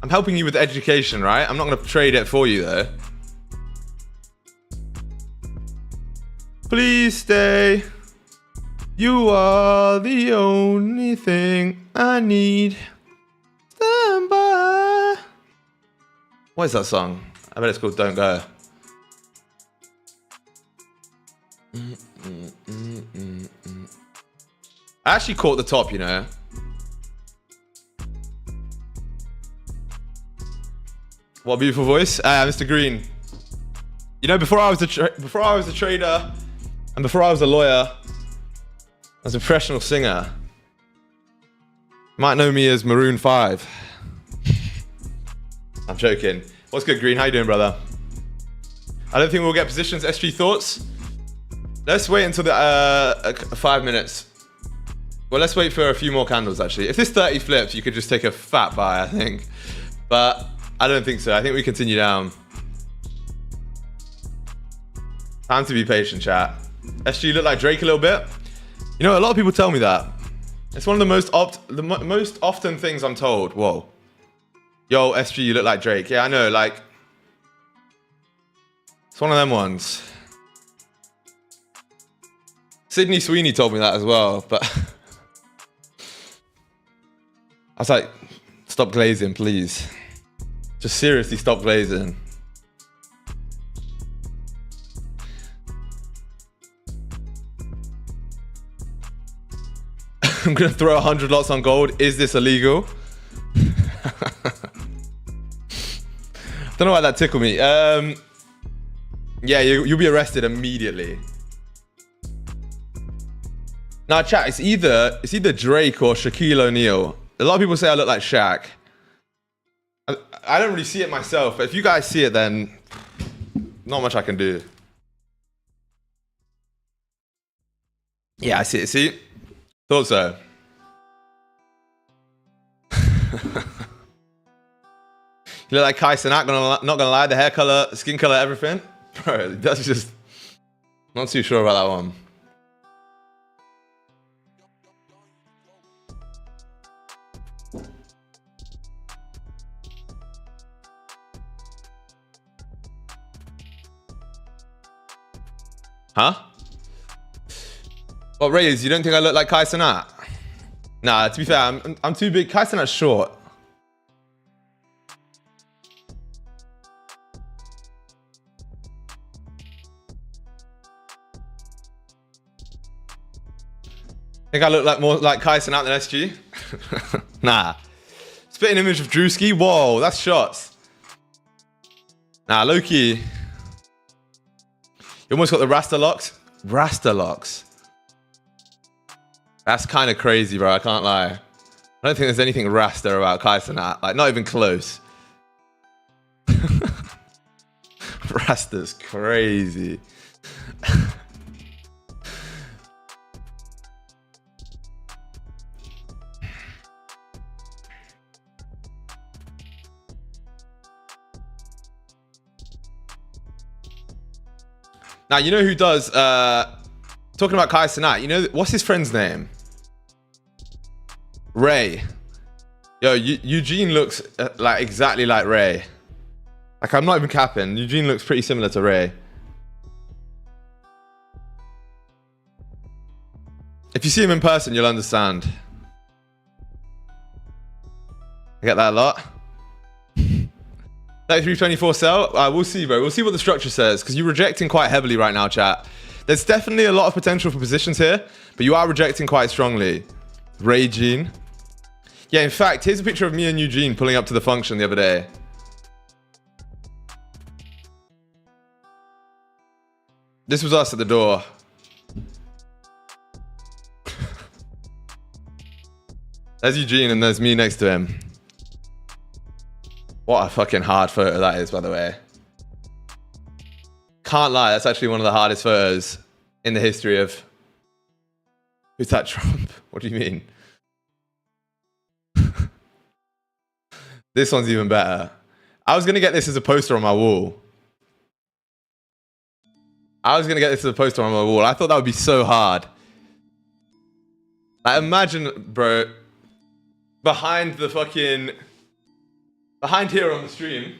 I'm helping you with education, right? I'm not going to trade it for you, though. Please stay. You are the only thing I need. Stand by. What is that song? I bet it's called Don't Go. I actually caught the top, you know. What a beautiful voice, Mr. Green. You know, before I was a trader, and before I was a lawyer, I was a professional singer. You might know me as Maroon 5. I'm joking. What's good, Green? How you doing, brother? I don't think we'll get positions. SG thoughts? Let's wait until the 5 minutes. Well, let's wait for a few more candles, actually. If this 30 flips, you could just take a fat buy, I think. But I don't think so. I think we continue down. Time to be patient, chat. SG look like Drake a little bit. You know, a lot of people tell me that. It's one of the most often things I'm told. Whoa. Yo, SG, you look like Drake. Yeah, I know, like... It's one of them ones. Sydney Sweeney told me that as well, but... I was like, stop glazing, please. Just seriously stop glazing. I'm gonna throw 100 lots on gold. Is this illegal? Don't know why that tickled me. Yeah, you'll be arrested immediately. Now, chat, it's either Drake or Shaquille O'Neal. A lot of people say I look like Shaq. I don't really see it myself, but if you guys see it, then not much I can do. Yeah, I see it. See? Thought so. You look like Kai Cenat, not gonna lie, the hair color, skin color, everything. Bro, that's just... Not too sure about that one. Huh? What, Reyes, you don't think I look like Kai Cenat? Nah, to be fair, I'm too big. Kai Cenat's short. Think I look like more like Kai Cenat than SG? Nah. Spitting image of Drewski? Whoa, that's shots. Nah, low-key. You almost got the Rasta locks? Rasta locks. That's kind of crazy, bro. I can't lie. I don't think there's anything Rasta about Kai Cenat. Like, not even close. Rasta's crazy. Now, you know who does, talking about Kai Cenat, you know, what's his friend's name? Ray. Yo, Eugene looks like exactly like Ray. Like, I'm not even capping. Eugene looks pretty similar to Ray. If you see him in person, you'll understand. I get that a lot. 3324 sell. We'll see, bro. We'll see what the structure says, because you're rejecting quite heavily right now, chat. There's definitely a lot of potential for positions here, but you are rejecting quite strongly. Ray Gene. Yeah, in fact, here's a picture of me and Eugene pulling up to the function the other day. This was us at the door. There's Eugene and there's me next to him. What a fucking hard photo that is, by the way. Can't lie, that's actually one of the hardest photos in the history of... Who's that, Trump? What do you mean? This one's even better. I was going to get this as a poster on my wall. I thought that would be so hard. Like, imagine, bro, behind the fucking... Behind here on the stream,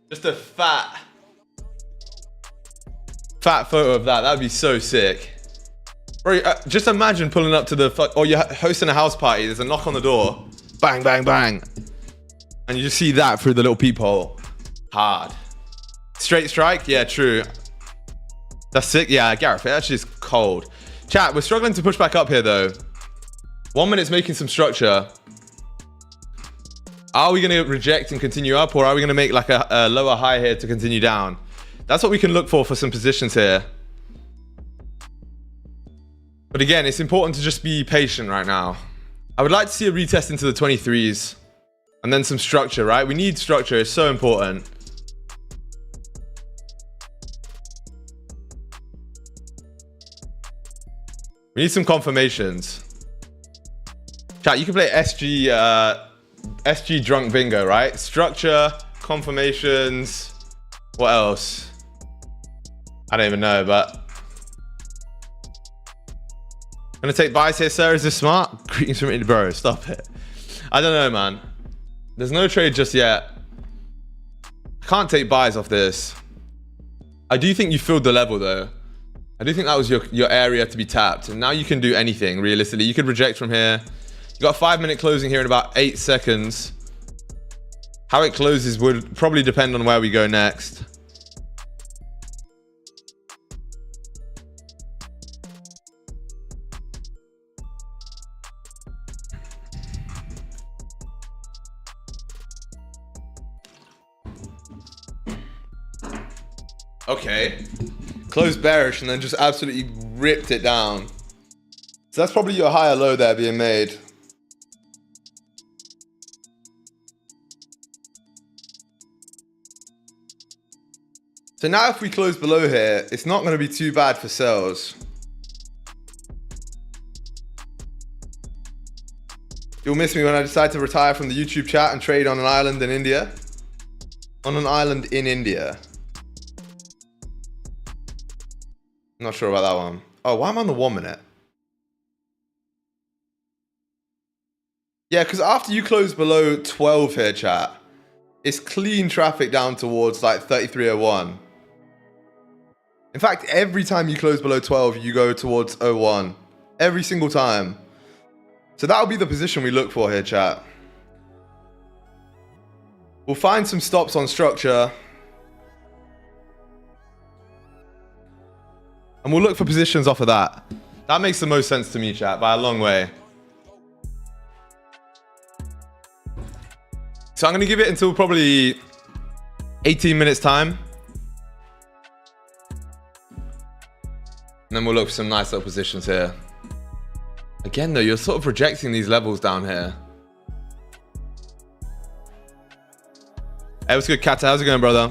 just a fat photo of that. That would be so sick. Bro, just imagine pulling up to the or you're hosting a house party. There's a knock on the door. Bang, bang, bang. And you just see that through the little peephole. Hard. Straight strike? Yeah, true. That's sick. Yeah, Gareth, it actually is cold. Chat, we're struggling to push back up here, though. 1 minute's making some structure. Are we going to reject and continue up, or are we going to make like a lower high here to continue down? That's what we can look for some positions here. But again, it's important to just be patient right now. I would like to see a retest into the 23s and then some structure, right? We need structure. It's so important. We need some confirmations. Chat, you can play SG drunk bingo, right? Structure, confirmations, what else? I don't even know, but gonna take buys here, sir. Is this smart? Greetings from India, bro. Stop it. I don't know, man. There's no trade just yet. I can't take buys off this. I do think you filled the level though. I do think that was your area to be tapped, and now you can do anything realistically. You could reject from here. You got a 5 minute closing here in about 8 seconds. How it closes would probably depend on where we go next. Okay. Closed bearish and then just absolutely ripped it down. So that's probably your higher low there being made. So now if we close below here, it's not going to be too bad for sales. You'll miss me when I decide to retire from the YouTube chat and trade on an island in India. On an island in India. I'm not sure about that one. Oh, why am I on the 1 minute? Yeah, because after you close below 12 here, chat, it's clean traffic down towards like 3301. In fact, every time you close below 12, you go towards 01. Every single time. So that'll be the position we look for here, chat. We'll find some stops on structure. And we'll look for positions off of that. That makes the most sense to me, chat, by a long way. So I'm going to give it until probably 18 minutes time. And then we'll look for some nice little positions here. Again, though, you're sort of rejecting these levels down here. Hey, what's good, Kata? How's it going, brother?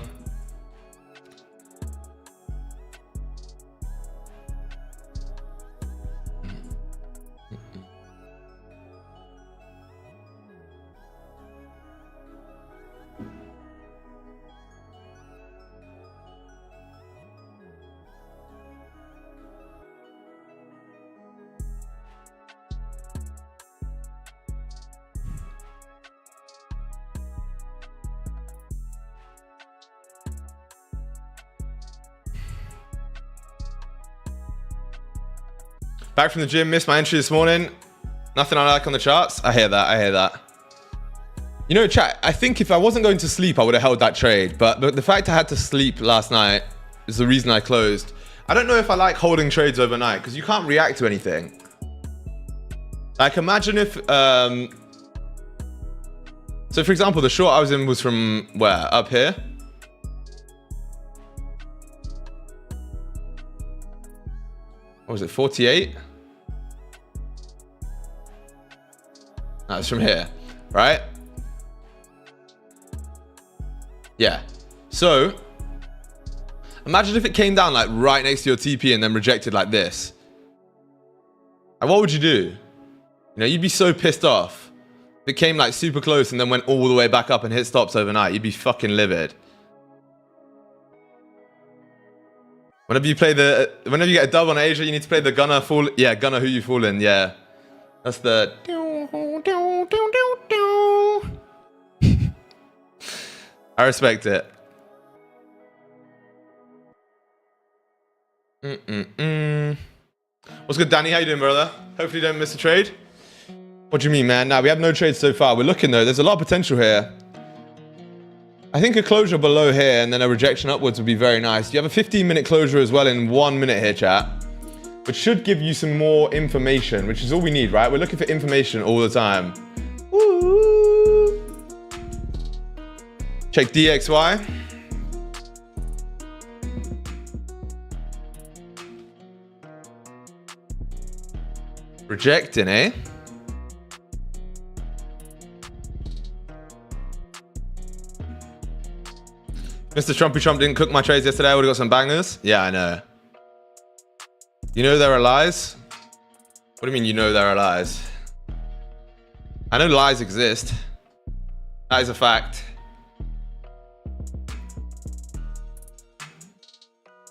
Back from the gym, missed my entry this morning. Nothing I like on the charts. I hear that, I hear that. You know, chat, I think if I wasn't going to sleep, I would have held that trade. But the fact I had to sleep last night is the reason I closed. I don't know if I like holding trades overnight because you can't react to anything. Like, imagine if... So, for example, the short I was in was from where? Up here? What was it, 48? No, it's from here, right? Yeah. So, imagine if it came down like right next to your TP and then rejected like this. Like, what would you do? You know, you'd be so pissed off. If it came like super close and then went all the way back up and hit stops overnight, you'd be fucking livid. Whenever you get a dub on Asia, you need to play the Gunner Fall. Yeah, Gunner Who You Fall In. Yeah, that's the. I respect it. What's good, Danny? How you doing, brother? Hopefully you don't miss a trade. What do you mean, man? Nah, we have no trades so far. We're looking though. There's a lot of potential here. I think a closure below here and then a rejection upwards would be very nice. You have a 15-minute closure as well in 1 minute here, chat, which should give you some more information, which is all we need, right? We're looking for information all the time. Woo! Check DXY. Rejecting, eh? Mr. Trumpy Trump didn't cook my trades yesterday. I would have got some bangers. Yeah, I know. You know there are lies? What do you mean you know there are lies? I know lies exist. That is a fact.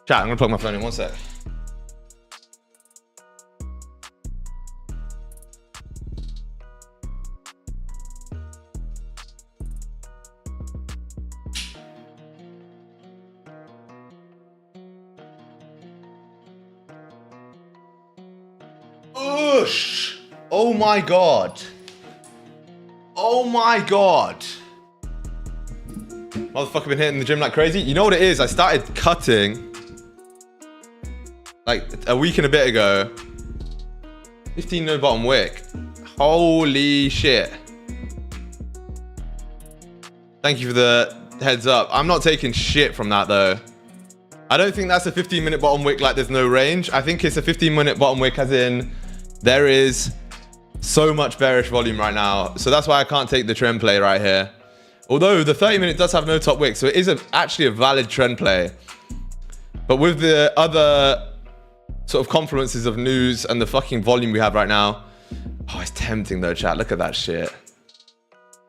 Chat, I'm gonna plug my phone in 1 sec. Oosh! Oh my god. Oh my god. Motherfucker been hitting the gym like crazy. You know what it is? I started cutting like a week and a bit ago. 15 no bottom wick. Holy shit. Thank you for the heads up. I'm not taking shit from that though. I don't think that's a 15-minute bottom wick like there's no range. I think it's a 15-minute bottom wick as in there is so much bearish volume right now. So that's why I can't take the trend play right here. Although the 30-minute does have no top wick, so it is actually a valid trend play. But with the other sort of confluences of news and the fucking volume we have right now. Oh, it's tempting though, chat. Look at that shit.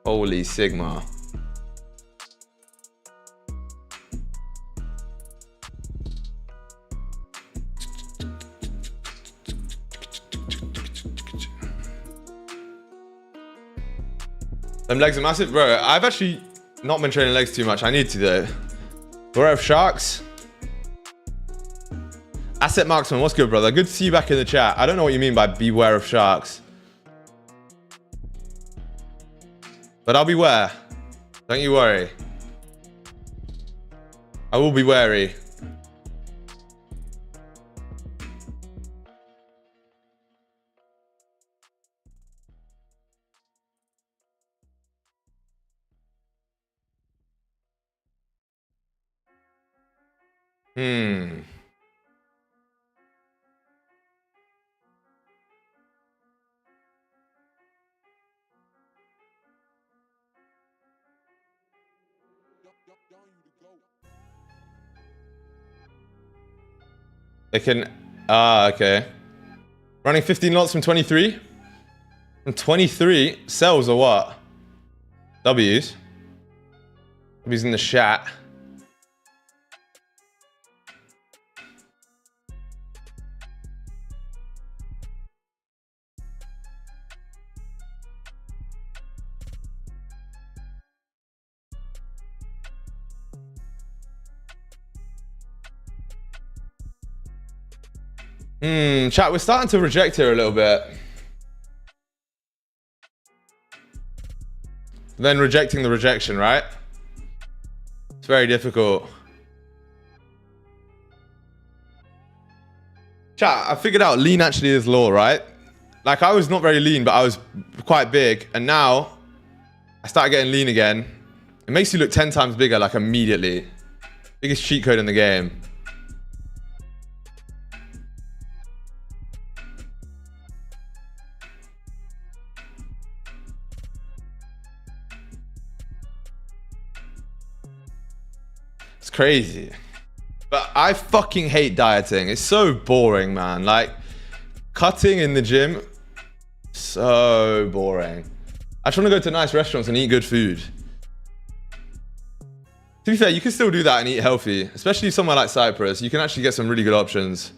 Holy Sigma. Them legs are massive. Bro, I've actually not been training legs too much. I need to though. We're out of sharks. Asset Marksman, what's good, brother? Good to see you back in the chat. I don't know what you mean by beware of sharks. But I'll beware. Don't you worry. I will be wary. They can... okay. Running 15 lots from 23? From 23? Sells or what? W's. W's in the chat. Chat, we're starting to reject here a little bit. Then rejecting the rejection, right? It's very difficult. Chat, I figured out lean actually is law, right? Like, I was not very lean, but I was quite big. And now, I started getting lean again. It makes you look 10 times bigger, like, immediately. Biggest cheat code in the game. It's crazy. But I fucking hate dieting. It's so boring, man. Like, cutting in the gym, so boring. I just want to go to nice restaurants and eat good food. To be fair, you can still do that and eat healthy, especially somewhere like Cyprus. You can actually get some really good options.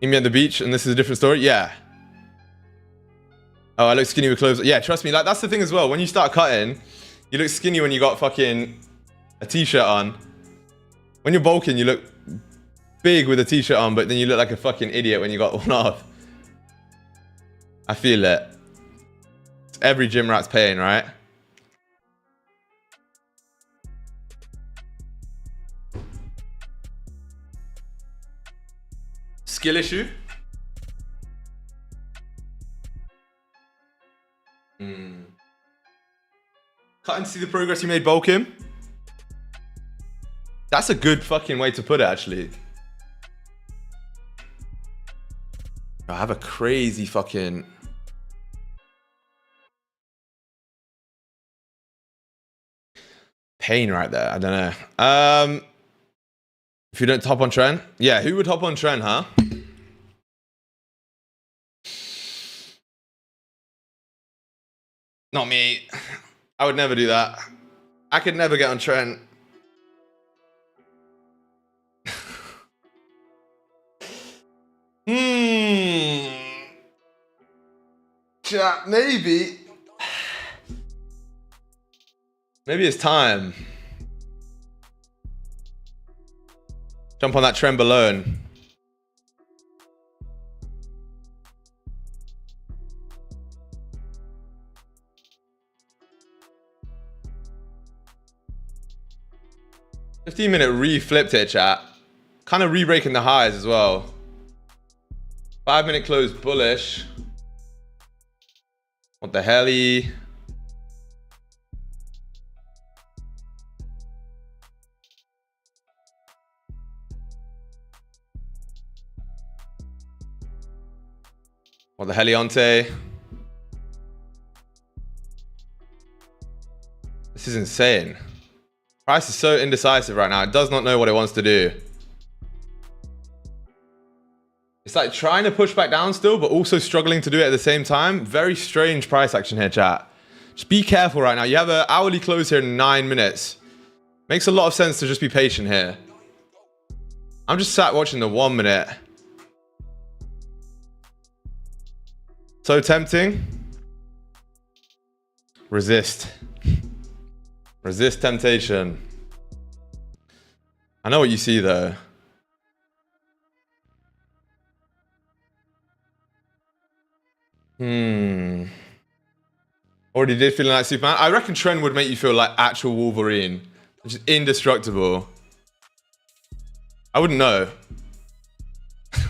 You mean at the beach and this is a different story? Yeah. Oh, I look skinny with clothes. Yeah, trust me, like that's the thing as well. When you start cutting, you look skinny when you got fucking a t-shirt on. When you're bulking, you look big with a t-shirt on, but then you look like a fucking idiot when you got one off. I feel it. It's every gym rat's pain, right? Skill issue? Cut and see the progress you made bulking? That's a good fucking way to put it, actually. I have a crazy fucking... pain right there. I don't know. If you don't hop on trend? Yeah, who would hop on trend, huh? Not me. I would never do that. I could never get on trend. Chat, maybe. Maybe it's time. Jump on that trend below. 15-minute re-flipped it, chat. Kind of re-breaking the highs as well. 5-minute close bullish. What the hell-y? What the heliante? This is insane. Price is so indecisive right now. It does not know what it wants to do. It's like trying to push back down still, but also struggling to do it at the same time. Very strange price action here, chat. Just be careful right now. You have an hourly close here in 9 minutes. Makes a lot of sense to just be patient here. I'm just sat watching the 1 minute. So tempting. Resist. Resist temptation. I know what you see though. Already did feeling like Superman. I reckon trend would make you feel like actual Wolverine, which is indestructible. I wouldn't know. I'm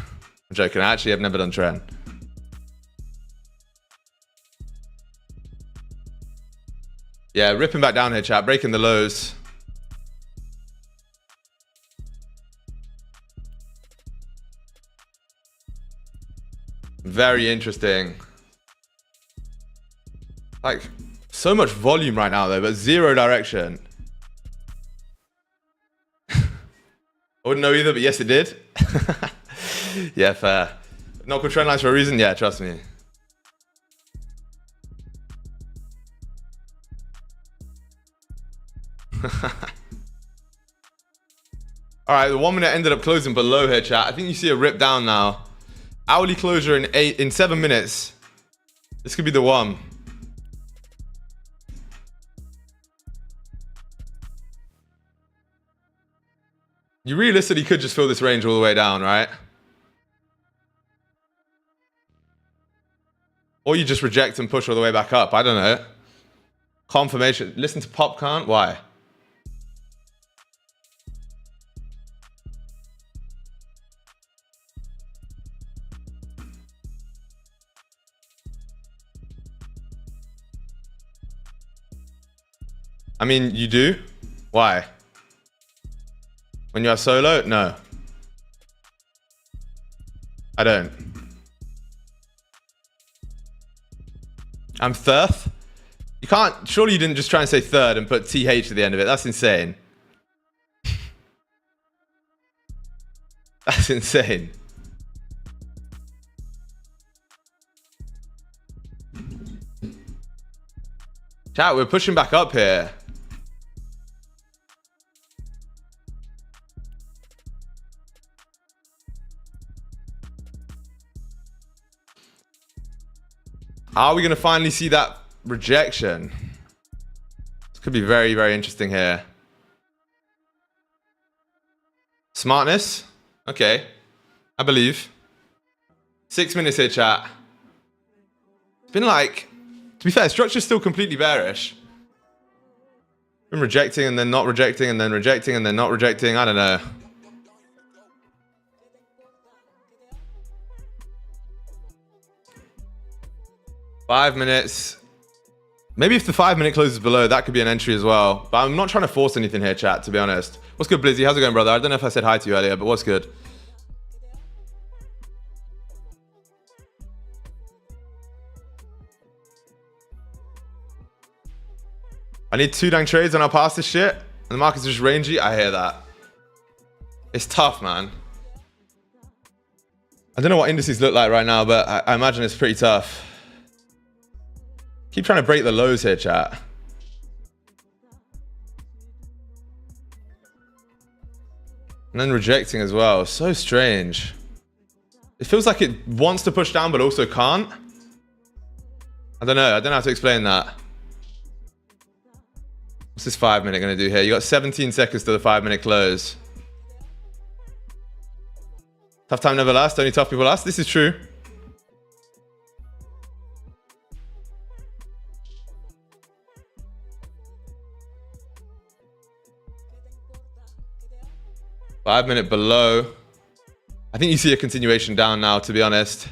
joking. I actually have never done trend. Yeah, ripping back down here, chat. Breaking the lows. Very interesting. Like, so much volume right now, though, but zero direction. I wouldn't know either, but yes, it did. Yeah, fair. Not good trend lines for a reason? Yeah, trust me. All right, the 1 minute ended up closing below here, chat. I think you see a rip down now. Hourly closure in 7 minutes. This could be the one. You realistically could just fill this range all the way down, right? Or you just reject and push all the way back up. I don't know. Confirmation. Listen to Popcorn. Why? I mean, you do? Why? When you are solo? No. I don't. I'm Thirth? You can't... Surely you didn't just try and say third and put TH at the end of it. That's insane. That's insane. Chat, we're pushing back up here. Are we going to finally see that rejection? This could be very, very interesting here. Smartness? Okay. I believe. 6 minutes here, chat. It's been like... To be fair, structure's still completely bearish. Been rejecting and then not rejecting and then rejecting and then not rejecting. I don't know. Five minutes. Maybe if the 5 minute closes below, that could be an entry as well. But I'm not trying to force anything here, chat, to be honest. What's good, Blizzy? How's it going, brother? I don't know if I said hi to you earlier, but what's good? I need 2 dang trades and I'll pass this shit. And the market's just rangy. I hear that. It's tough, man. I don't know what indices look like right now, but I imagine it's pretty tough. Keep trying to break the lows here, chat. And then rejecting as well. So strange. It feels like it wants to push down, but also can't. I don't know. I don't know how to explain that. What's this 5 minute going to do here? You got 17 seconds to the 5 minute close. Tough time never lasts. Only tough people last. This is true. Five minute below. I think you see a continuation down now, to be honest.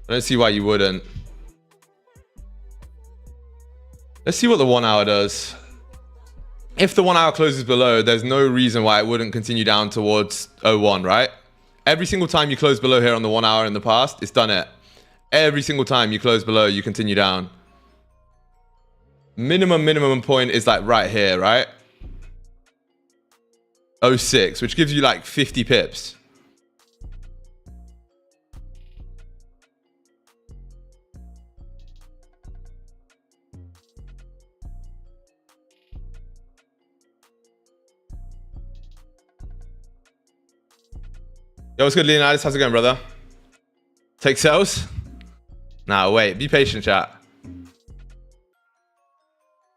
I don't see why you wouldn't. Let's see what the 1 hour does. If the 1 hour closes below, there's no reason why it wouldn't continue down towards 01, right? Every single time you close below here on the 1 hour in the past, it's done it. Every single time you close below, you continue down. Minimum point is like right here, right? 06, which gives you like 50 pips. Yo, what's good, Leonidas? How's it going, brother? Take sales? Nah, wait. Be patient, chat.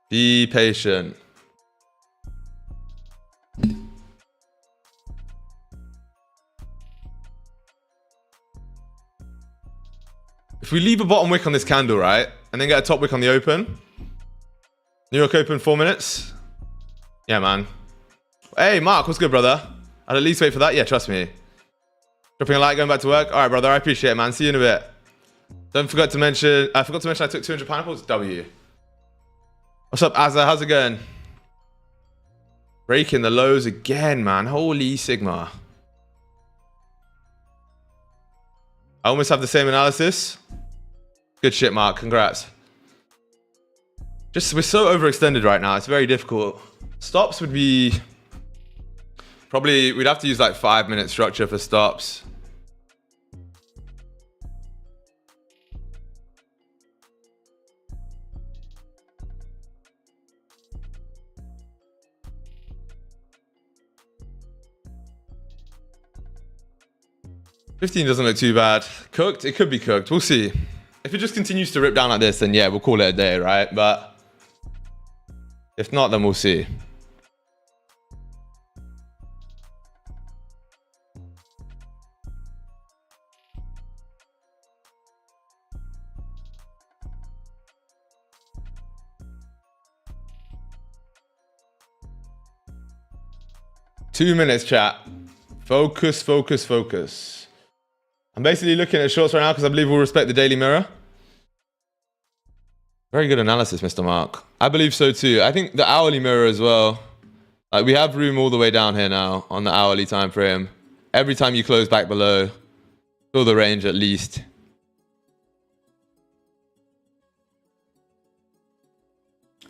Be patient. we leave a bottom wick on this candle, right? And then get a top wick on the open. New York Open, 4 minutes. Yeah, man. Hey, Mark, what's good, brother? I'd at least wait for that. Yeah, trust me. Dropping a like, going back to work. All right, brother, I appreciate it, man. See you in a bit. Don't forget to mention, I forgot to mention I took 200 pineapples. W. What's up, Azza? How's it going? Breaking the lows again, man. Holy Sigma. I almost have the same analysis. Good shit, Mark. Congrats. We're so overextended right now. It's very difficult. Stops would be... Probably, we'd have to use like 5-minute structure for stops. $15 doesn't look too bad. Cooked? It could be cooked. We'll see. If it just continues to rip down like this, then yeah, we'll call it a day, right? But if not, then we'll see. Two minutes, chat. Focus, focus, focus. I'm basically looking at shorts right now because I believe we'll respect the Daily Mirror. Very good analysis, Mr. Mark. I believe so too. I think the hourly mirror as well. Like we have room all the way down here now on the hourly time frame. Every time you close back below, fill the range at least.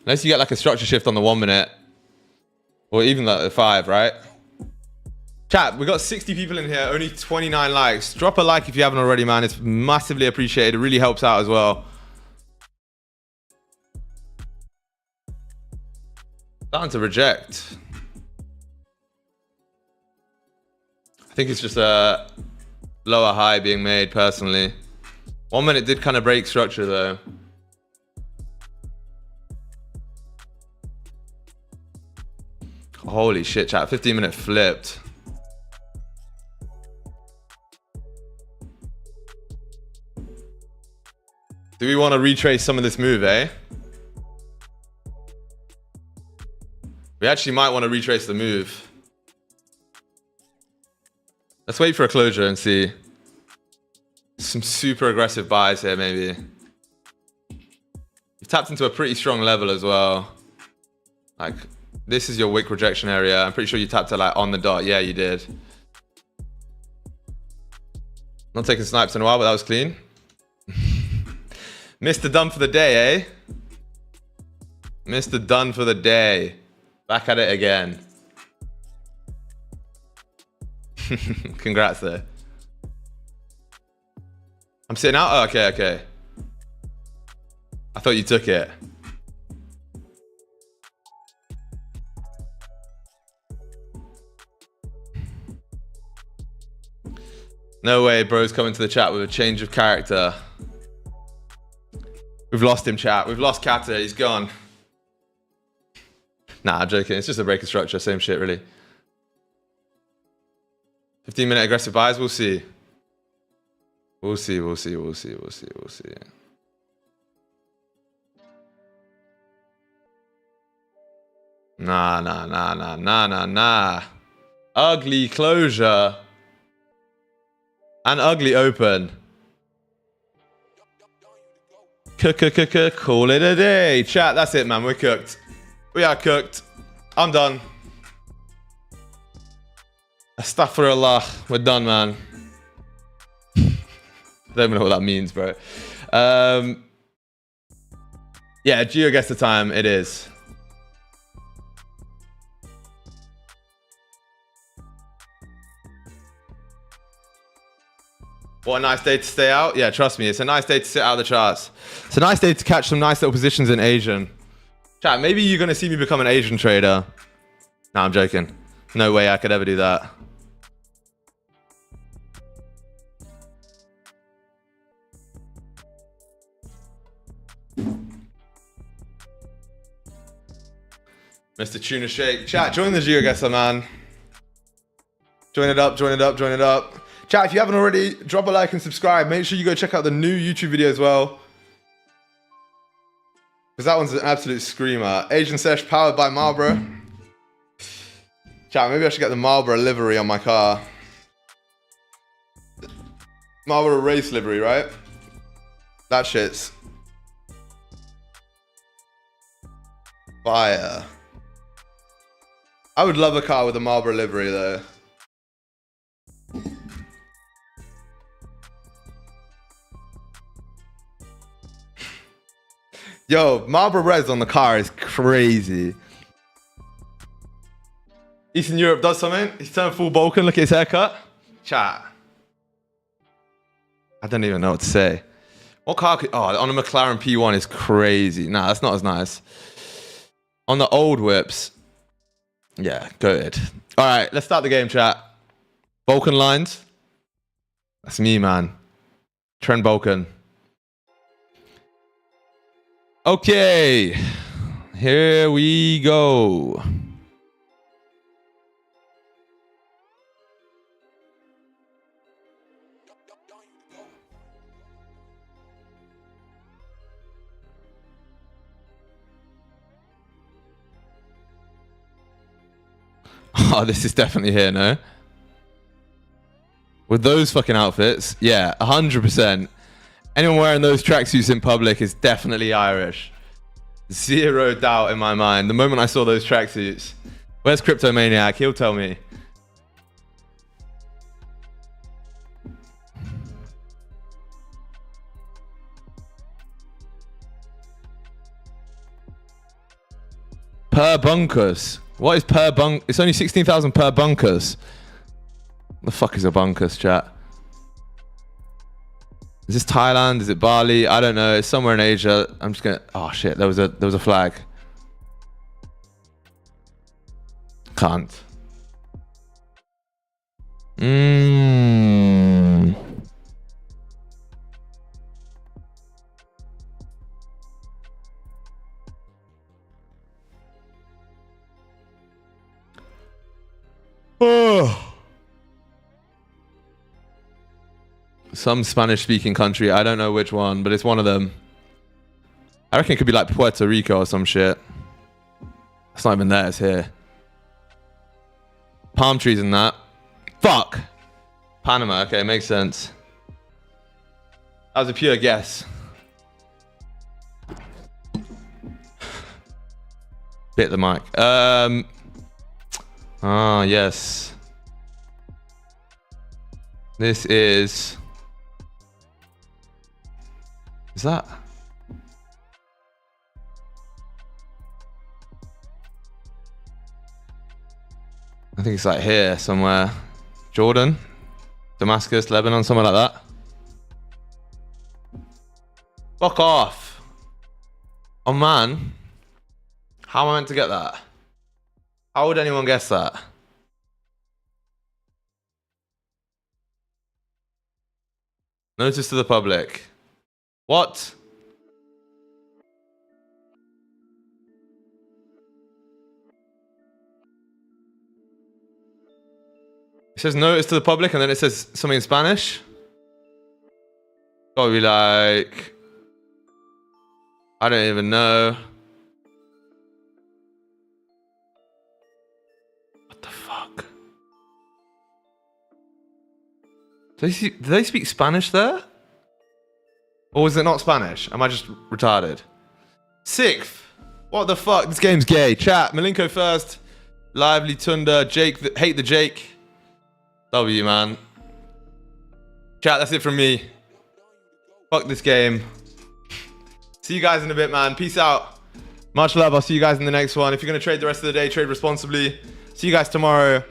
Unless you get like a structure shift on the 1 minute. Or even like the 5, right? Chat, we got 60 people in here, only 29 likes. Drop a like if you haven't already, man. It's massively appreciated. It really helps out as well. Starting to reject. I think it's just a lower high being made personally. 1 minute did kind of break structure though. Holy shit, chat. 15-minute flipped. Do we want to retrace some of this move, eh? We actually might want to retrace the move. Let's wait for a closure and see. Some super aggressive buys here, maybe. You've tapped into a pretty strong level as well. Like, this is your wick rejection area. I'm pretty sure you tapped it like on the dot. Yeah, you did. Not taking snipes in a while, but that was clean. Mr. Done for the day, eh? Mr. Done for the day. Back at it again. Congrats there. I'm sitting out? Oh, okay, okay. I thought you took it. No way, bro's coming to the chat with a change of character. We've lost him, chat. We've lost Kata. He's gone. Nah, I'm joking. It's just a break of structure. Same shit, really. 15-minute aggressive buys. We'll see. We'll see. We'll see. We'll see. We'll see. We'll see. Nah, nah, nah, nah, nah, nah, nah. Ugly closure. And ugly open. Call it a day. Chat, that's it, man. We're cooked. We are cooked. I'm done. Astaghfirullah. We're done, man. I don't even know what that means, bro. Yeah, Geo guess the time. It is. What a nice day to stay out. Yeah, trust me. It's a nice day to sit out of the charts. It's a nice day to catch some nice little positions in Asian. Chat, maybe you're going to see me become an Asian trader. No, I'm joking. No way I could ever do that. Mr. Tuna Shake. Chat, join the GeoGuessr, man. Join it up, join it up, join it up. Chat, if you haven't already, drop a like and subscribe. Make sure you go check out the new YouTube video as well, because that one's an absolute screamer. Asian Sesh powered by Marlboro. Chat, maybe I should get the Marlboro livery on my car. Marlboro race livery, right? That shit's fire. I would love a car with a Marlboro livery though. Yo, Marlboro Reds on the car is crazy. Eastern Europe does something. He's turned full Balkan. Look at his haircut. Chat. I don't even know what to say. What car could... Oh, on a McLaren P1 is crazy. Nah, that's not as nice. On the old whips. Yeah, go ahead. All right, let's start the game, chat. Balkan lines. That's me, man. Trent Balkan. Okay, here we go. Oh, this is definitely here, no? With those fucking outfits, yeah, 100%. Anyone wearing those tracksuits in public is definitely Irish. Zero doubt in my mind. The moment I saw those tracksuits. Where's Cryptomaniac? He'll tell me. Per bunkers. What is per bunk? It's only 16,000 per bunkers. The fuck is a bunkers, chat? Is this Thailand? Is it Bali? I don't know. It's somewhere in Asia. I'm just gonna... Oh shit, there was a flag. Can't. Oh. Some Spanish-speaking country. I don't know which one, but it's one of them. I reckon it could be like Puerto Rico or some shit. It's not even there. It's here. Palm trees and that. Fuck. Panama. Okay, makes sense. That was a pure guess. Bit the mic. Ah, yes. This is... Is that? I think it's like here somewhere. Jordan, Damascus, Lebanon, somewhere like that. Fuck off. Oh man. How am I meant to get that? How would anyone guess that? Notice to the public. What? It says notice to the public and then it says something in Spanish. Gotta be like... I don't even know. What the fuck? Do they speak Spanish there? Or was it not Spanish? Am I just retarded? Sixth. What the fuck? This game's gay. Chat. Malenko first. Lively Tunda. Jake. Hate the Jake. W, man. Chat, that's it from me. Fuck this game. See you guys in a bit, man. Peace out. Much love. I'll see you guys in the next one. If you're going to trade the rest of the day, trade responsibly. See you guys tomorrow.